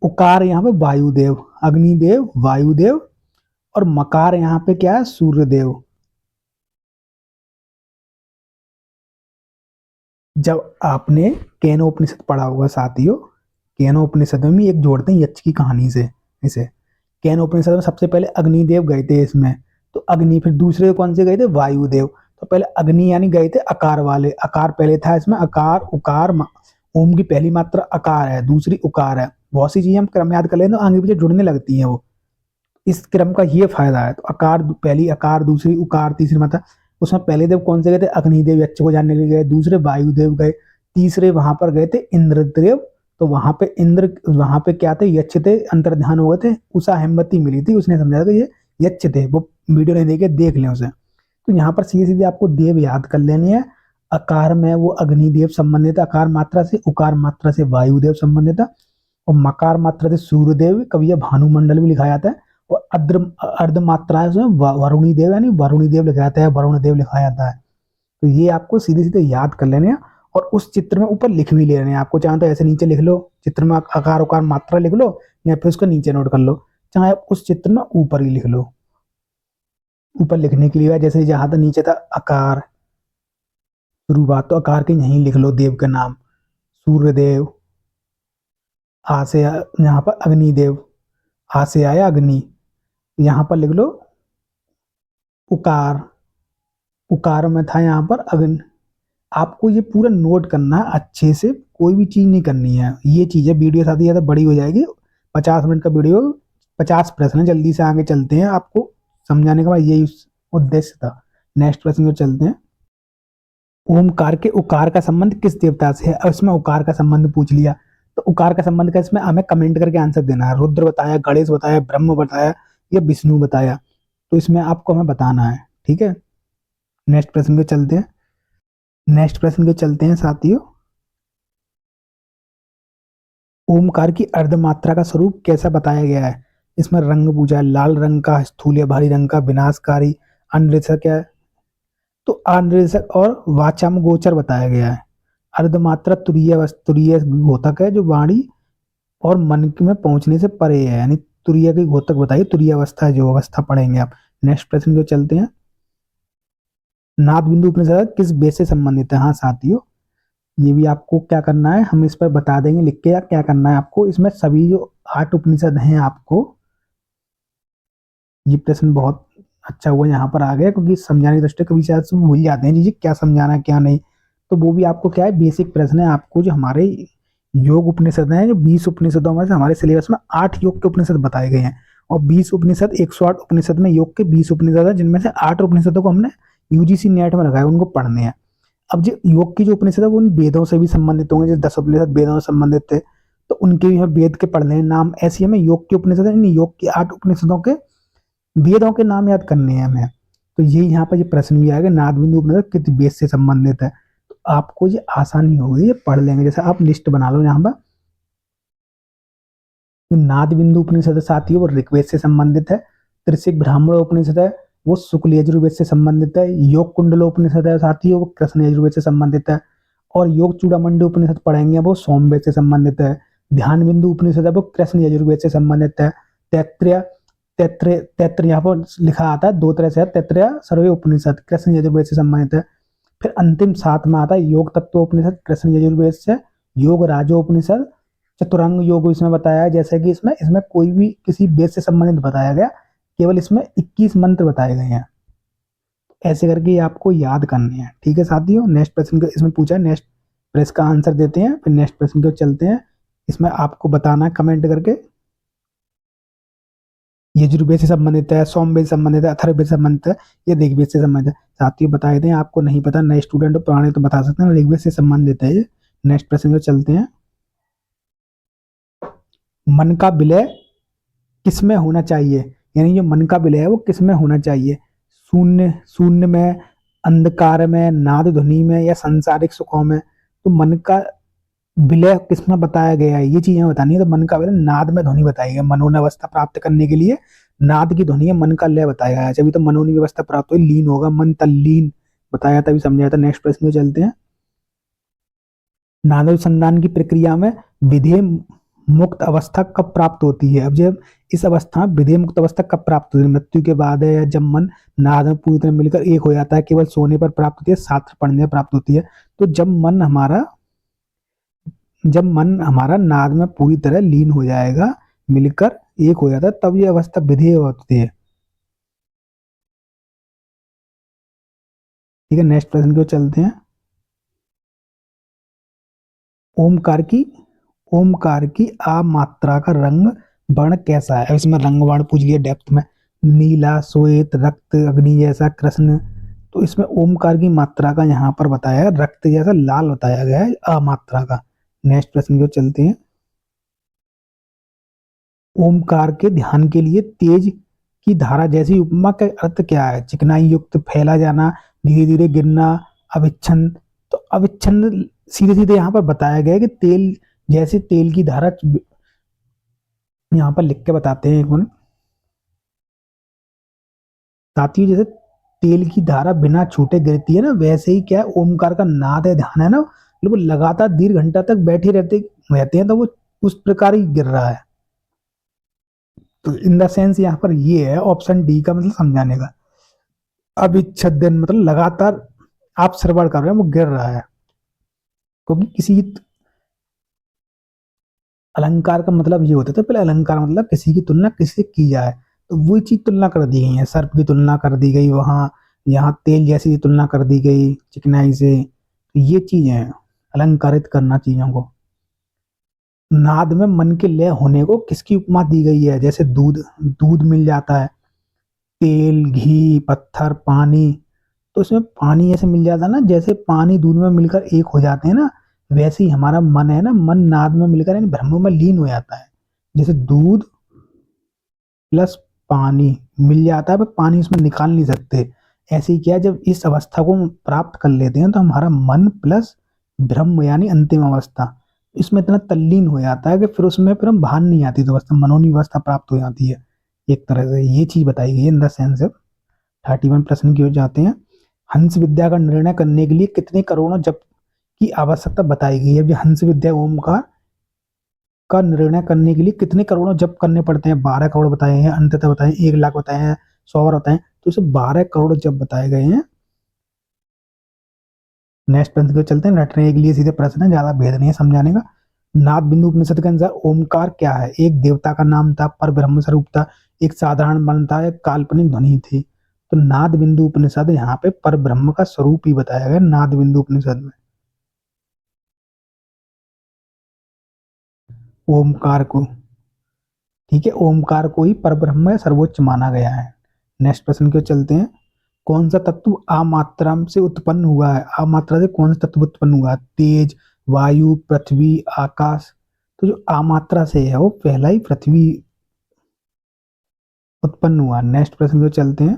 [SPEAKER 1] उकार यहाँ पे वायुदेव, अग्निदेव वायुदेव। और मकार यहाँ पे क्या है, सूर्यदेव। जब आपने केनोपनिषद पढ़ा होगा साथियों, केनोपनिषद में एक जोड़ते हैं यक्ष की कहानी से इसे। केनोपनिषद में सबसे पहले अग्निदेव गए थे इसमें, तो अग्नि, फिर दूसरे कौन से गए थे, वायुदेव। तो पहले अग्नि यानी गए थे आकार वाले, आकार पहले था इसमें, आकार उकार। ओम की पहली मात्रा आकार है, दूसरी उकार है। बहुत सी चीजें हम क्रम याद कर लें तो आगे पीछे जुड़ने लगती हैं वो, इस क्रम का ये फायदा है। तो आकार पहली आकार, दूसरी उकार, तीसरी मात्रा। उसमें पहले देव कौन से गए थे, अग्निदेव यक्ष को जानने के लिए गए, दूसरे वायुदेव गए, तीसरे वहां पर गए थे इंद्रदेव। तो वहां पे इंद्र, वहां पे क्या थे, यक्ष थे, अंतर्ध्यान हो गए थे। उषा हेमवती मिली थी, उसने समझा था ये यक्ष थे, वो वीडियो नहीं देखे देख लें उसे। तो यहाँ पर सीधे सीधे आपको देव याद कर लेनी है। आकार में वो अग्निदेव संबंधित, आकार मात्रा से, उकार मात्रा से वायुदेव संबंधित है, और मकार मात्रा से सूर्यदेव, कभी भानुमंडल भी लिखा जाता है। और अर्ध मात्रा है उसमें वरुणी देव, यानी वरुणी देव लिखा जाता है, वरुण देव लिखा जाता है। तो ये आपको सीधे सीधे याद कर लेने हैं, और उस चित्र में ऊपर लिख भी लेने हैं। आपको चाहे तो ऐसे नीचे लिख लो, चित्र में आकार उकार मात्रा लिख लो, या फिर उसको नीचे नोट कर लो, चाहे आप उस चित्र में ऊपर ही लिख लो। ऊपर लिखने के लिए जैसे जहां तक नीचे था आकार, शुरुआत तो आकार के यहीं लिख लो, देव का नाम सूर्यदेव, आ से यहाँ पर अग्निदेव, आ से आया अग्नि, यहाँ पर लिख लो उकार, उकार में था यहाँ पर अग्नि। आपको ये पूरा नोट करना है अच्छे से, कोई भी चीज नहीं करनी है। ये चीज है, वीडियो साथ ही ज़्यादा बड़ी हो जाएगी, 50 मिनट का वीडियो, 50 प्रश्न है। जल्दी से आगे चलते हैं, आपको समझाने का यही उद्देश्य था। नेक्स्ट प्रश्न में चलते हैं। ओमकार के उकार का संबंध किस देवता से है? अब इसमें उकार का संबंध पूछ लिया, तो उकार का संबंध का इसमें हमें कमेंट करके आंसर देना है। रुद्र बताया, गणेश बताया, ब्रह्म बताया या विष्णु बताया, तो इसमें आपको हमें बताना है। ठीक है, नेक्स्ट प्रश्न पे चलते हैं। नेक्स्ट प्रश्न पे चलते हैं साथियों। ओमकार की अर्धमात्रा का स्वरूप कैसा बताया गया है? इसमें रंग पूछा है, लाल रंग का, स्थूल या भारी रंग का, विनाशकारी, अनृषक है, तो अनृषक और वाचाम गोचर बताया गया है। अर्धमात्रा तुरीय घोतक है, जो वाणी और मन में पहुंचने से परे है, यानी तुरीय की घोतक बताइए, तुरीय अवस्था, जो अवस्था पढ़ेंगे आप। नेक्स्ट प्रश्न जो चलते हैं। नाद बिंदु उपनिषद किस वेद से संबंधित है? हाँ साथियों, ये भी आपको क्या करना है, हम इस पर बता देंगे लिख के, या क्या करना है आपको। इसमें सभी जो 8 उपनिषद हैं, आपको ये प्रश्न बहुत अच्छा हुआ यहाँ पर आ गया, क्योंकि समझाने की दृष्टि कभी शायद से भूल जाते हैं जी क्या समझाना है क्या नहीं। तो वो भी आपको क्या है, बेसिक प्रश्न है आपको। जो हमारे योग उपनिषद हैं, जो 20 उपनिषदों में से हमारे सिलेबस में 8 योग के उपनिषद बताए गए हैं, और 20 उपनिषद, 108 उपनिषद में योग के 20 उपनिषद है, जिनमें से 8 उपनिषदों को हमने यूजीसी नेट में रखा है, उनको पढ़ने हैं। अब जो योग की जो उपनिषद है, वो उन वेदों से भी संबंधित होंगे, जैसे 10 उपनिषद वेदों से संबंधित थे, तो उनके भी हम वेद के पढ़ लें नाम। ऐसी हमें योग की उपनिषद है, इन योग की 8 उपनिषदों के वेदों के नाम याद करने हैं हमें। तो ये यहाँ पर ये प्रश्न भी आएगा, नाद बिंदु उपनिषद किस वेद से संबंधित है, तो आपको ये आसानी होगी, ये पढ़ लेंगे। जैसे आप लिस्ट बना लो यहाँ पर। जो नाद बिंदु उपनिषद है साथियों, वो ऋग्वेद से संबंधित है। त्रिशिक ब्राह्मण उपनिषद है, वो शुक्ल यजुर्वेद से संबंधित है। योग कुंडलो उपनिषद है साथियों, वो कृष्ण यजुर्वेद से संबंधित है। और योग चूड़ामंडी उपनिषद पढ़ेंगे, वो सोमवेद से संबंधित है। ध्यान बिंदु उपनिषद है, वो कृष्ण यजुर्वेद से संबंधित है। तैत्तरीय तैत्र यहाँ पर लिखा आता है, 2 तरह से है, तैत्तरीय सर्वे उपनिषद कृष्ण यजुर्वेद से संबंधित है। फिर अंतिम 7 में आता है योग तत्व उपनिषद, कृष्ण यजुर्वेद से। योग राजोपनिषद, चतुरंग योग इसमें बताया है, जैसे कि इसमें इसमें कोई भी किसी वेद से संबंधित बताया गया, केवल इसमें 21 मंत्र बताए गए हैं। ऐसे करके ये आपको याद करने हैं। ठीक है साथियों, नेक्स्ट प्रश्न का इसमें पूछा है, नेक्स्ट प्रश्न का आंसर देते हैं, फिर नेक्स्ट प्रश्न को चलते हैं। इसमें आपको बताना है कमेंट करके, यजुर्वेद से संबंधित है, सोमवेद से संबंधित है, अथर्ववेद से संबंधित है, या ऋग्वेद से संबंधित है। साथियों बता दें, आपको नहीं पता, नए स्टूडेंट पुराने तो बता सकते हैं, ऋग्वेद से संबंधित है ये। नेक्स्ट प्रश्न को चलते हैं। मन का विलय किसमें होना चाहिए? यानी जो मन का विलय है वो किसमें होना चाहिए? शून्य शून्य में, अंधकार में, नाद ध्वनि में, या सांसारिक सुखों में? तो मन का विलय किसमें बताया गया है, ये चीजें बतानी है। तो मन का विलय नाद में ध्वनि बताई गई, मनोन अवस्था प्राप्त करने के लिए नाद की ध्वनि है, मन का लय बताया गया है। जब तो मनोनी व्यवस्था प्राप्त हुई, लीन होगा, मन तल्लीन बताया, तभी समझाया था। नेक्स्ट प्रश्न में चलते हैं। नादोत्संधान की प्रक्रिया में विधेय मुक्त अवस्था कब प्राप्त होती है? अब जब इस अवस्था में विधेय मुक्त अवस्था कब प्राप्त होती है? मृत्यु के बाद है, या जब मन नाद में पूरी तरह मिलकर एक हो जाता है, केवल सोने पर प्राप्त होती है, शास्त्र पढ़ने पर प्राप्त होती है? तो जब मन हमारा नाद में पूरी तरह लीन हो जाएगा, मिलकर एक हो जाता है, तब ये अवस्था विधेय होती है। ठीक है, नेक्स्ट प्रश्न को चलते हैं। ओमकार की ओमकार की आ मात्रा का रंग वर्ण कैसा है? अब इसमें रंग वर्ण पूछ गया डेप्थ में, नीला, श्वेत, रक्त, अग्नि जैसा, कृष्ण। तो इसमें ओमकार की मात्रा का यहाँ पर बताया है, रक्त जैसा लाल बताया गया है आ मात्रा का। नेक्स्ट प्रश्न को चलते हैं। ओमकार के ध्यान के लिए तेज की धारा जैसी उपमा का अर्थ क्या है? चिकनाई युक्त, फैला जाना, धीरे धीरे गिरना, अविच्छिन्न। तो अविच्छिन्न सीधे सीधे यहाँ पर बताया गया है कि तेल जैसे तेल की धारा, यहाँ पर लिख के बताते हैं एक मिनट साथियों। जैसे तेल की धारा बिना छूटे गिरती है ना, वैसे ही क्या है, ओमकार का नाद है, ध्यान है ना, वो लगातार दीर्घ घंटा तक बैठे रहते हैं, तो वो उस प्रकार ही गिर रहा है। तो इन द सेंस यहाँ पर ये है ऑप्शन डी का मतलब समझाने का। अविच्छेदन मतलब लगातार आप श्रवण कर रहे हैं, वो गिर रहा है। क्योंकि किसी अलंकार का मतलब ये होता था पहले, अलंकार मतलब किसी की तुलना किसी से की जाए, तो वही चीज तुलना कर दी गई है। सर्प की तुलना कर दी गई वहां, यहाँ तेल जैसी तुलना कर दी गई चिकनाई से। तो ये चीजें हैं, अलंकारित करना चीजों को। नाद में मन के लय होने को किसकी उपमा दी गई है? जैसे दूध, दूध मिल जाता है, तेल, घी, पत्थर, पानी। तो इसमें पानी ऐसे मिल जाता है ना, जैसे पानी दूध में मिलकर एक हो जाते हैं ना, वैसे ही हमारा मन है ना, मन नाद में मिलकर यानी ब्रह्म में लीन हो जाता है। जैसे दूध प्लस पानी मिल जाता है, पर पानी उसमें निकाल नहीं सकते। ऐसे ही क्या, जब इस अवस्था को हम प्राप्त कर लेते हैं तो हमारा मन प्लस ब्रह्म यानी अंतिम अवस्था इसमें इतना तल्लीन हो जाता है कि फिर उसमें फिर हम बाहर नहीं आती, तो अवस्था मनोनी अवस्था प्राप्त हो जाती है। एक तरह से ये चीज बताई गई है इन द सेंस। 31 प्रश्न की ओर जाते हैं। हंस विद्या का निर्णय करने के लिए कितने करोड़ों जप की आवश्यकता बताई गई है? हंस विद्या ओमकार का निर्णय करने के लिए कितने करोड़ों जप करने पड़ते हैं? 12 करोड़ बताए हैं, अंततः बताए 1 लाख बताए हैं, 100 बार बताए हैं, तो इसे 12 करोड़ जप बताए गए हैं। नेक्स्ट प्रश्न को चलते हैं, रटने के लिए सीधे प्रश्न है, ज्यादा भेद नहीं है समझाने का। नाद बिंदु उपनिषद के अनुसार ओमकार क्या है? एक देवता का नाम था, पर ब्रह्म स्वरूप था, एक साधारण मन था, एक काल्पनिक ध्वनि थी। तो नाद बिंदु उपनिषद यहाँ पे पर ब्रह्म का स्वरूप ही बताया गया नाद बिंदु उपनिषद में, ओमकार को। ठीक है, ओमकार को ही पर ब्रह्म सर्वोच्च माना गया है। नेक्स्ट प्रश्न की ओर चलते हैं। कौन सा तत्व अमात्रा से उत्पन्न हुआ है? अमात्रा से कौन सा तत्व उत्पन्न हुआ है? तेज, वायु, पृथ्वी, आकाश। तो जो अमात्रा से है वो पहला ही पृथ्वी उत्पन्न हुआ। नेक्स्ट प्रश्न की ओर चलते हैं।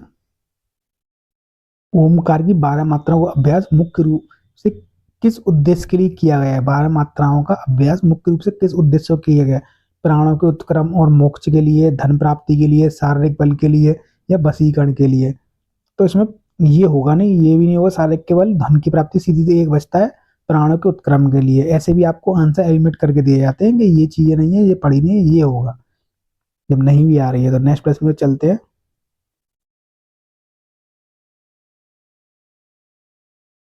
[SPEAKER 1] ओमकार की 12 मात्राओं का अभ्यास मुख्य रूप से किस उद्देश्य के लिए किया गया है? 12 मात्राओं का अभ्यास मुख्य रूप से किस उद्देश्य से किया गया है? प्राणों के उत्क्रम और मोक्ष के लिए, धन प्राप्ति के लिए, शारीरिक बल के लिए, या वशीकरण के लिए? तो इसमें ये होगा नहीं, ये भी नहीं होगा शारीरिक के बल, धन की प्राप्ति सीधी से एक बचता है प्राणों के उत्क्रम के लिए। ऐसे भी आपको आंसर एलिमिनेट करके दिए जाते हैं कि ये चीजें नहीं है, ये पढ़ी नहीं है, ये होगा जब नहीं भी आ रही है। तो नेक्स्ट प्रश्न में चलते हैं।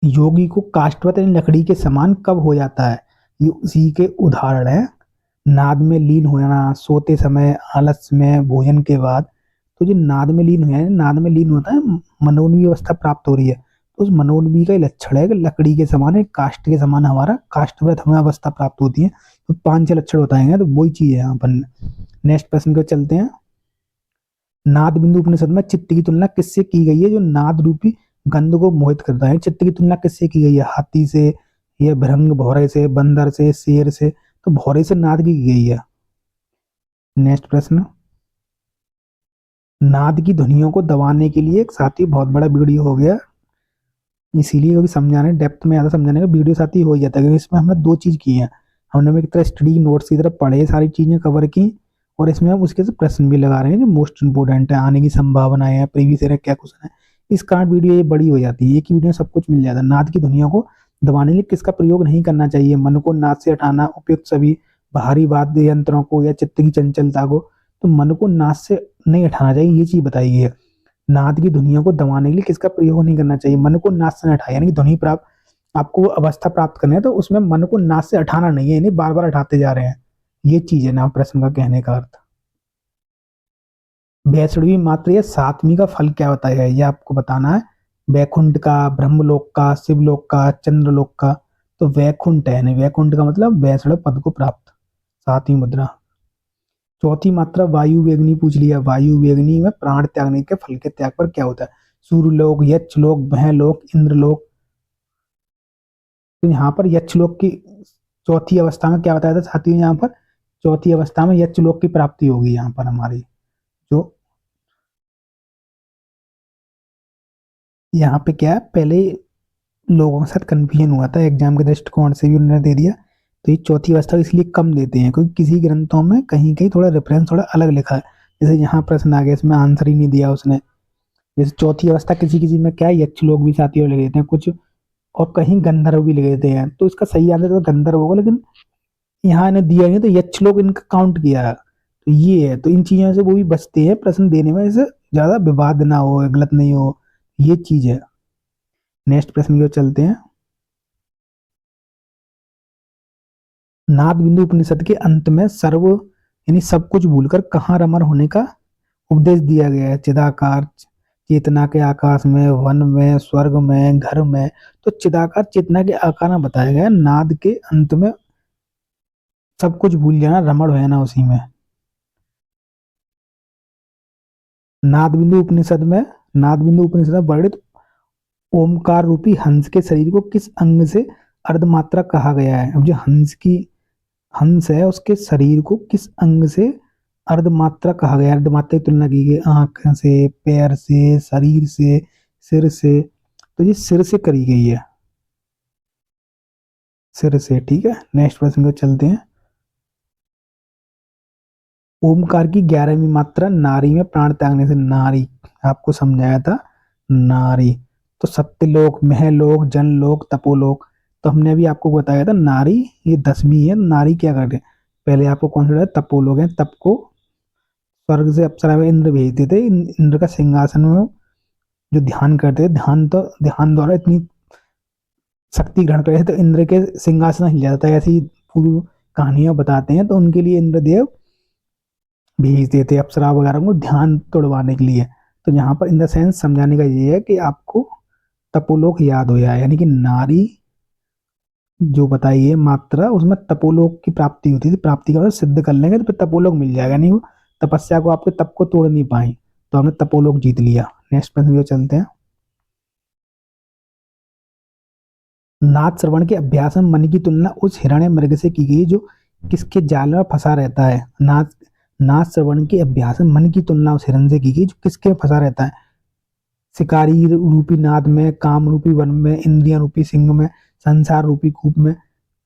[SPEAKER 1] योगी को काष्ठवत यानी लकड़ी के समान कब हो जाता है? ये उसी के उदाहरण है। नाद में लीन होना, सोते समय, आलस में, भोजन के बाद। तो जो नाद में लीन हुआ है, नाद में लीन होता है, मनोन्वी अवस्था प्राप्त हो रही है, तो उस मनोन्वी का लक्षण है कि लकड़ी के समान है, काष्ठ के समान हमारा काष्ठवत हमें अवस्था प्राप्त होती है। तो 5 लक्षण बताएंगे, तो वही चीज है यहाँ पर। नेक्स्ट प्रश्न को चलते हैं। नाद बिंदु उपनिषद में चित्त की तुलना किससे की गई है? जो नाद रूपी गंध को मोहित करता है, चित्त की तुलना किससे की गई है? हाथी से, या भृंग भौरे से, बंदर से, शेर से? तो भौरे से नाद की गई है। नेक्स्ट प्रश्न। नाद की ध्वनियों को दबाने के लिए एक साथी बहुत बड़ा वीडियो हो गया, इसीलिए क्योंकि समझाने डेप्थ में ज़्यादा समझाने का वीडियो साथ ही हो ही जाता है, क्योंकि इसमें हमने 2 चीज़ की हैं। हमने एक तरह स्टडी नोट्स की तरफ पढ़े, सारी चीज़ें कवर की, और इसमें हम उसके से प्रश्न भी लगा रहे हैं जो मोस्ट इंपोर्टेंट है, आने की संभावनाएं है, प्रीवियस ईयर क्या क्वेश्चन है। इस कारण वीडियो ये बड़ी हो जाती है, एक ही वीडियो में सब कुछ मिल जाता है। नाद की ध्वनियों को दबाने के लिए किसका प्रयोग नहीं करना चाहिए? मन को नाद से हटाना, उपयुक्त सभी बाहरी वाद्य यंत्रों को, या चित्त की चंचलता को। तो मन को नाद से नहीं हटाना चाहिए, ये चीज बताई गई है। नाद की ध्वनियों को दबाने के लिए किसका प्रयोग नहीं करना चाहिए? मन को नाद से हटाए, यानी कि ध्वनि प्राप्त आपको अवस्था प्राप्त करनी है, तो उसमें मन को नाद से हटाना नहीं है, यानी बार बार हटाते जा रहे हैं। ये चीज है ना प्रश्न का कहने का अर्थ। वैष्णवी मात्र या सातवीं का फल क्या होता है, ये आपको बताना है। वैकुंठ का, ब्रह्मलोक का, शिवलोक का, चंद्रलोक का। तो वैकुंठ है, यानी वैकुंठ का मतलब वैष्णव पद को प्राप्त, 7वीं मुद्रा। चौथी मात्रा वायु वेगनी पूछ लिया। वायु वेगनी में प्राण त्यागने के फल के त्याग पर क्या होता है? सूर्यलोक, यक्षलोक, भयलोक, इंद्रलोक। तो यहाँ पर यक्षलोक की चौथी अवस्था में क्या बताया था? 7वीं, यहाँ पर चौथी अवस्था में यक्षलोक की प्राप्ति होगी यहाँ पर हमारी। जो यहाँ पे क्या है, पहले लोगों के साथ कंफ्यूजन हुआ था, एग्जाम के दृष्टिकोण से भी उन्होंने दे दिया। तो ये चौथी अवस्था इसलिए कम देते हैं क्योंकि किसी ग्रंथों में कहीं कहीं थोड़ा रेफरेंस थोड़ा अलग लिखा है। जैसे यहाँ प्रश्न आ गया, इसमें आंसर ही नहीं दिया उसने। जैसे चौथी अवस्था किसी किसी में क्या है, यक्ष लोग भी साथियों लिख देते हैं कुछ, और कहीं गंधर्व भी लिख देते हैं। तो इसका सही आंसर तो गंधर्व होगा, लेकिन यहाँ इन्हें दिया नहीं, तो यक्ष लोग इनका काउंट किया है। तो ये है, तो इन चीजों से वो भी बचते हैं प्रश्न देने में, इससे ज्यादा विवाद ना हो, गलत नहीं हो, ये चीज है। नेक्स्ट प्रश्न की ओर चलते हैं। नाद बिंदु उपनिषद के अंत में सर्व यानी सब कुछ भूलकर कहाँ रमण होने का उपदेश दिया गया है? चिदाकार, चेतना के आकाश में, वन में, स्वर्ग में, घर में। तो चिदाकार चेतना के आकार में बताया गया है, नाद के अंत में सब कुछ भूल जाना, रमण हो जाना उसी में। नाद बिंदु उपनिषद में वर्णित ओमकार रूपी हंस के शरीर को किस अंग से अर्धमात्रा कहा गया है? अब जो हंस है उसके शरीर को किस अंग से अर्धमात्रा कहा गया है? अर्धमात्रा की तुलना की गई, आंख से, पैर से, शरीर से, सिर से। तो ये सिर से करी गई है, सिर से। ठीक है, नेक्स्ट प्रश्न को चलते हैं। ओमकार की 11वीं मात्रा नारी में प्राण त्यागने से, नारी आपको समझाया था, नारी। तो सत्यलोक, महलोक, जनलोक, तपोलोक। तो हमने अभी आपको बताया था नारी ये 10वीं है। नारी क्या करते, पहले आपको कौन सा तपोलोक है, तप को स्वर्ग से अप्सरा में इंद्र भेजते थे। इंद्र का सिंहासन में जो ध्यान करते थे, ध्यान द्वारा इतनी शक्ति ग्रहण करते थे तो इंद्र के सिंहासन हिल जाता है। ऐसी पूरी कहानियां बताते हैं। तो उनके लिए इंद्रदेव भेजते थे अप्सरा वगैरह को ध्यान तोड़वाने के लिए। तो यहाँ पर इन द सेंस समझाने का ये है कि आपको तपोलोक याद हो जाए, यानी कि नारी जो बताई है मात्रा, उसमें तपोलोक की प्राप्ति होती थी। प्राप्ति का मतलब सिद्ध कर लेंगे तो फिर तपोलोक मिल जाएगा, नहीं वो तपस्या को आपके तप को तोड़ नहीं पाए। तो हमने तपोलोक जीत लिया। नेक्स्ट प्रश्न चलते हैं। नाद श्रवण के अभ्यास में मन की तुलना उस हिरण्य मृग से की गई जो किसके जाल में फंसा रहता है? नाद श्रवण के अभ्यास में मन की तुलना उस हिरण से की गई जो किसके फंसा रहता है? शिकारी रूपी नाद में, काम रूपी वन में, इंद्रिया रूपी सिंह में, संसार रूपी कूप में।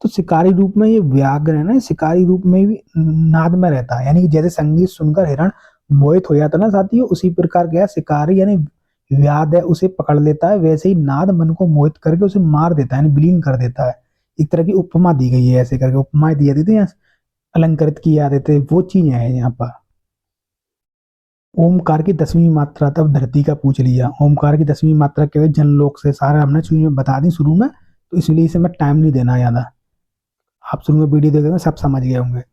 [SPEAKER 1] तो शिकारी रूप में ये व्याघ्र है ना, शिकारी रूप में भी नाद में रहता है। यानी कि जैसे संगीत सुनकर हिरण मोहित हो जाता ना साथियों, उसी प्रकार क्या शिकारी यानी व्याध है उसे पकड़ लेता है, वैसे ही नाद मन को मोहित करके उसे मार देता है, यानी विलीन कर देता है। एक तरह की उपमा दी गई है, ऐसे करके उपमाएं दी जाती थी, अलंकृत की जाते थे, वो चीज है यहाँ पर। ओमकार की 10वीं मात्रा, तब धरती का पूछ लिया। ओमकार की 10वीं मात्रा केवल जनलोक से, सारा हमने शुरू में बता दी शुरू में, तो इसलिए इसे मैं टाइम नहीं देना ज्यादा। आप शुरू में वीडियो देखेंगे सब समझ गए होंगे।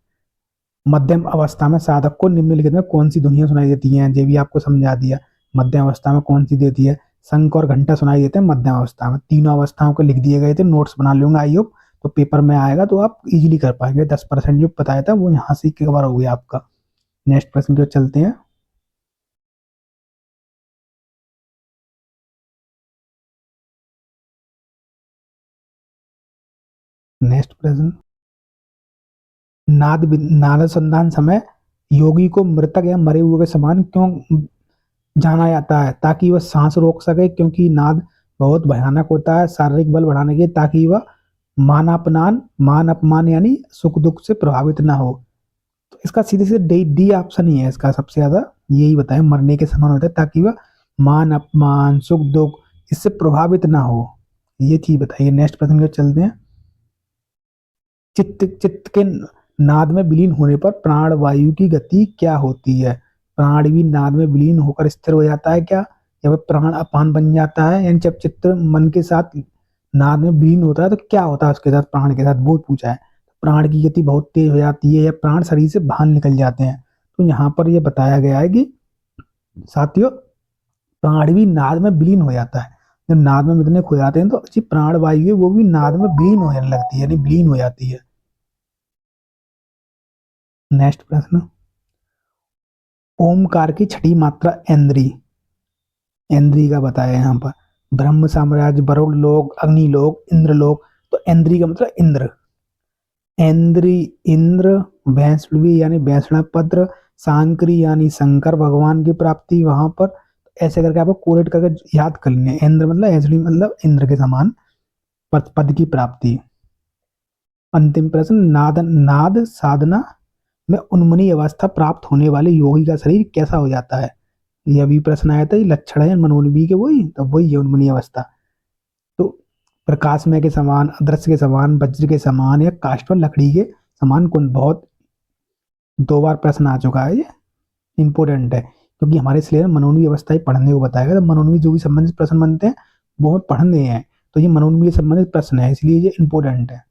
[SPEAKER 1] मध्यम अवस्था में साधक को निम्नलिखित में कौन सी ध्वनियां सुनाई देती हैं? ये भी आपको समझा दिया। मध्यम अवस्था में कौन सी देती है? शंख और घंटा सुनाई देते हैं मध्यम अवस्था में। तीनों अवस्थाओं को लिख दिए गए थे, नोट्स बना लूंगा आई होप, तो पेपर में आएगा तो आप इजीली कर पाएंगे। 10% जो बताया था वो यहाँ से कवर हो गया आपका। नेक्स्ट प्रश्न की ओर चलते हैं। नेक्स्ट प्रश्न, नाद समय योगी को मृतक या मरे हुए के समान क्यों जाना जाता है? ताकि वह सांस रोक सके, क्योंकि नाद बहुत भयानक होता है शारीरिक बल बढ़ाने के, ताकि वह मान अपमान यानी सुख दुख से प्रभावित ना हो। तो इसका सीधे सीधे डी ऑप्शन ही है इसका सबसे ज्यादा, यही बताए मरने के समान होता है, ताकि वह मान अपमान सुख दुख इससे प्रभावित ना हो, ये चीज बताइए। नेक्स्ट प्रश्न की चलते हैं। चित्त के नाद में विलीन होने पर प्राण वायु की गति क्या होती है? प्राण भी नाद में विलीन होकर स्थिर हो जाता है क्या, या वह प्राण अपान बन जाता है? यानी जब चित्त मन के साथ नाद में विलीन होता है तो क्या होता है उसके साथ, प्राण के साथ, वो पूछा है। प्राण की गति बहुत तेज हो जाती है या प्राण शरीर से बाहर निकल जाते हैं? तो यहाँ पर यह बताया गया है कि साथियों प्राण भी नाद में विलीन हो जाता है। जब नाद में इतने खो जाते हैं तो अच्छी प्राण वायु है वो भी नाद में विलीन होने लगती है, यानी विलीन हो जाती है। नेक्स्ट प्रश्न, ओमकार की छठी मात्रा ऐन्द्री, ऐन्द्री का बताया यहाँ पर। ब्रह्म साम्राज्य, वरुण लोक, अग्निलोक, इंद्रलोक। तो ऐन्द्री का मतलब इंद्र, ऐन्द्री इंद्र, भैंसवी यानी वैष्णव पत्र, सांकरी यानी शंकर भगवान की प्राप्ति वहां पर। ऐसे करके आपको कोरेट करके याद कर लेंगे। इंद्र मतलब ऐन्द्री मतलब इंद्र के समान पद की प्राप्ति। अंतिम प्रश्न, नाद साधना में उन्मनी अवस्था प्राप्त होने वाले योगी का शरीर कैसा हो जाता है? यह भी प्रश्न आया था, ये लक्षण है मनोन्वी के, वही तो वही है उन्मनी अवस्था। तो प्रकाशमय के समान, अदृश्य के समान, वज्र के समान, या काष्ठ लकड़ी के समान कौन? बहुत 2 बार प्रश्न आ चुका है, ये इंपोर्टेंट है क्योंकि हमारे सिलेबस में मनोन्वी अवस्था ही पढ़ने को बताएगा। तो मनोन्वी जो भी संबंधित प्रश्न बनते हैं वो हम पढ़ने हैं, तो ये मनोन्वी से संबंधित प्रश्न है, इसलिए ये इंपोर्टेंट है।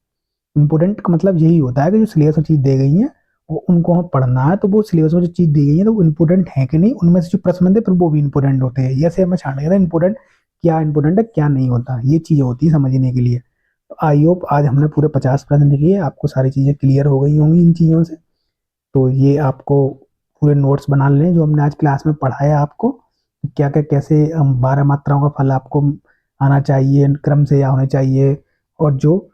[SPEAKER 1] इंपोर्टेंट का मतलब यही होता है कि जो सिलेबस में चीज दे गई है उनको हमें पढ़ना है, तो वो सिलेबस में जो चीज़ दी गई है तो वो इम्पोर्टेंट है कि नहीं, उनमें से जो प्रश्न बनते हैं फिर वो भी इम्पोर्टेंट होते हैं। ऐसे हमें छांटना है इम्पोर्टेंट है क्या नहीं होता, ये चीज़ होती है समझने के लिए। तो आई होप आज हमने पूरे 50 प्रश्न किए, आपको सारी चीज़ें क्लियर हो गई होंगी इन चीज़ों से। तो ये आपको पूरे नोट्स बना लें जो हमने आज क्लास में पढ़ाया आपको, क्या क्या कैसे 12 मात्राओं का फल आपको आना चाहिए, क्रम से या होने चाहिए, और जो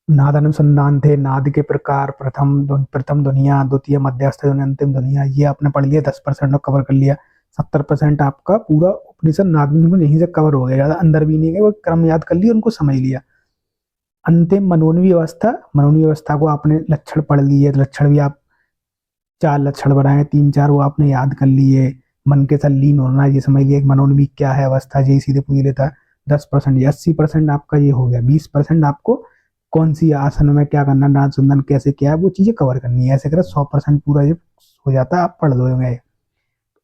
[SPEAKER 1] नाद अनुसंधान थे, नाद के प्रकार, प्रथम ध्वनिया, द्वितीय मध्यस्थ ध्वनि, अंतिम ध्वनिया, ये आपने पढ़ लिया, 10% कवर कर लिया। 70% आपका पूरा उपनिषद नाद बिंदु में यहीं से कवर हो गया, ज़्यादा अंदर भी नहीं गए, वो क्रम याद कर लिया, उनको समझ लिया। अंतिम मनोन्वी अवस्था को आपने लक्षण पढ़ लिए, तो लक्षण भी आप 4 लक्षण बनाए, 3-4 वो आपने याद कर लिए। मन के साथ लीन होना ये समझ लिया, मनोन्वी क्या है अवस्था, यही सीधे पूछ लेता है। 10% या 80% आपका ये हो गया। 20% आपको कौन सी आसन में क्या करना, नाद सुंदन कैसे क्या है, वो चीजें कवर करनी है। ऐसे कर 100% पूरा ये हो जाता है, आप पढ़ दोगे।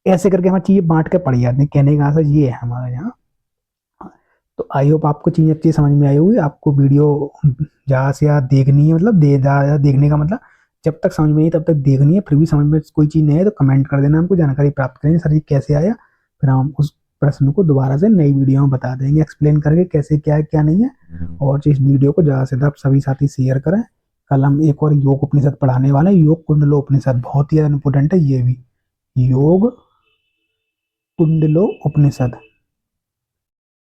[SPEAKER 1] ऐसे करके हमारी चीजें बांट के पढ़ जाते हैं, कहने का आंसर ये है हमारे यहाँ। तो आई होप आपको चीज़ अच्छी समझ में आई होगी। आपको वीडियो ज़्यादा से ज़्यादा देखनी है, मतलब ज़्यादा देखने का मतलब जब तक समझ में नहीं तब तक देखनी है। फिर भी समझ में कोई चीज़ नहीं है तो कमेंट कर देना, हमको जानकारी प्राप्त करेंगे सर ये कैसे आया। फिर हम उस प्रश्न को दोबारा से नई वीडियो में बता देंगे, एक्सप्लेन करके कैसे क्या है क्या नहीं है। और इस वीडियो को ज़्यादा से ज़्यादा आप सभी साथी शेयर करें। कल हम एक और योग उपनिषद पढ़ाने वाले हैं, योग कुंडलो उपनिषद, बहुत ही ज़्यादा इंपॉर्टेंट है ये भी। योग कुंडलो उपनिषद,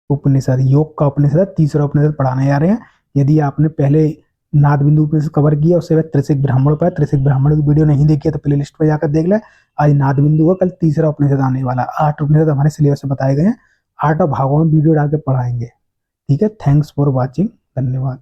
[SPEAKER 1] उपनिषद योग का उपनिषद, तीसरा उपनिषद पढ़ाने जा रहे हैं। यदि आपने पहले नाद बिंदु उपनिषद कवर किया, उससे बाद त्रिशिक ब्राह्मण पर, त्रिशिक ब्राह्मण की वीडियो नहीं देखी है तो प्ले लिस्ट पर जाकर देख ले। आज नाद बिंदु का, कल तीसरा उपनिषद आने वाला। 8 उपनिषद हमारे सिलेबस में बताए गए हैं, 8 भागों में वीडियो डाल के पढ़ाएंगे। ठीक है, थैंक्स फॉर वॉचिंग, धन्यवाद।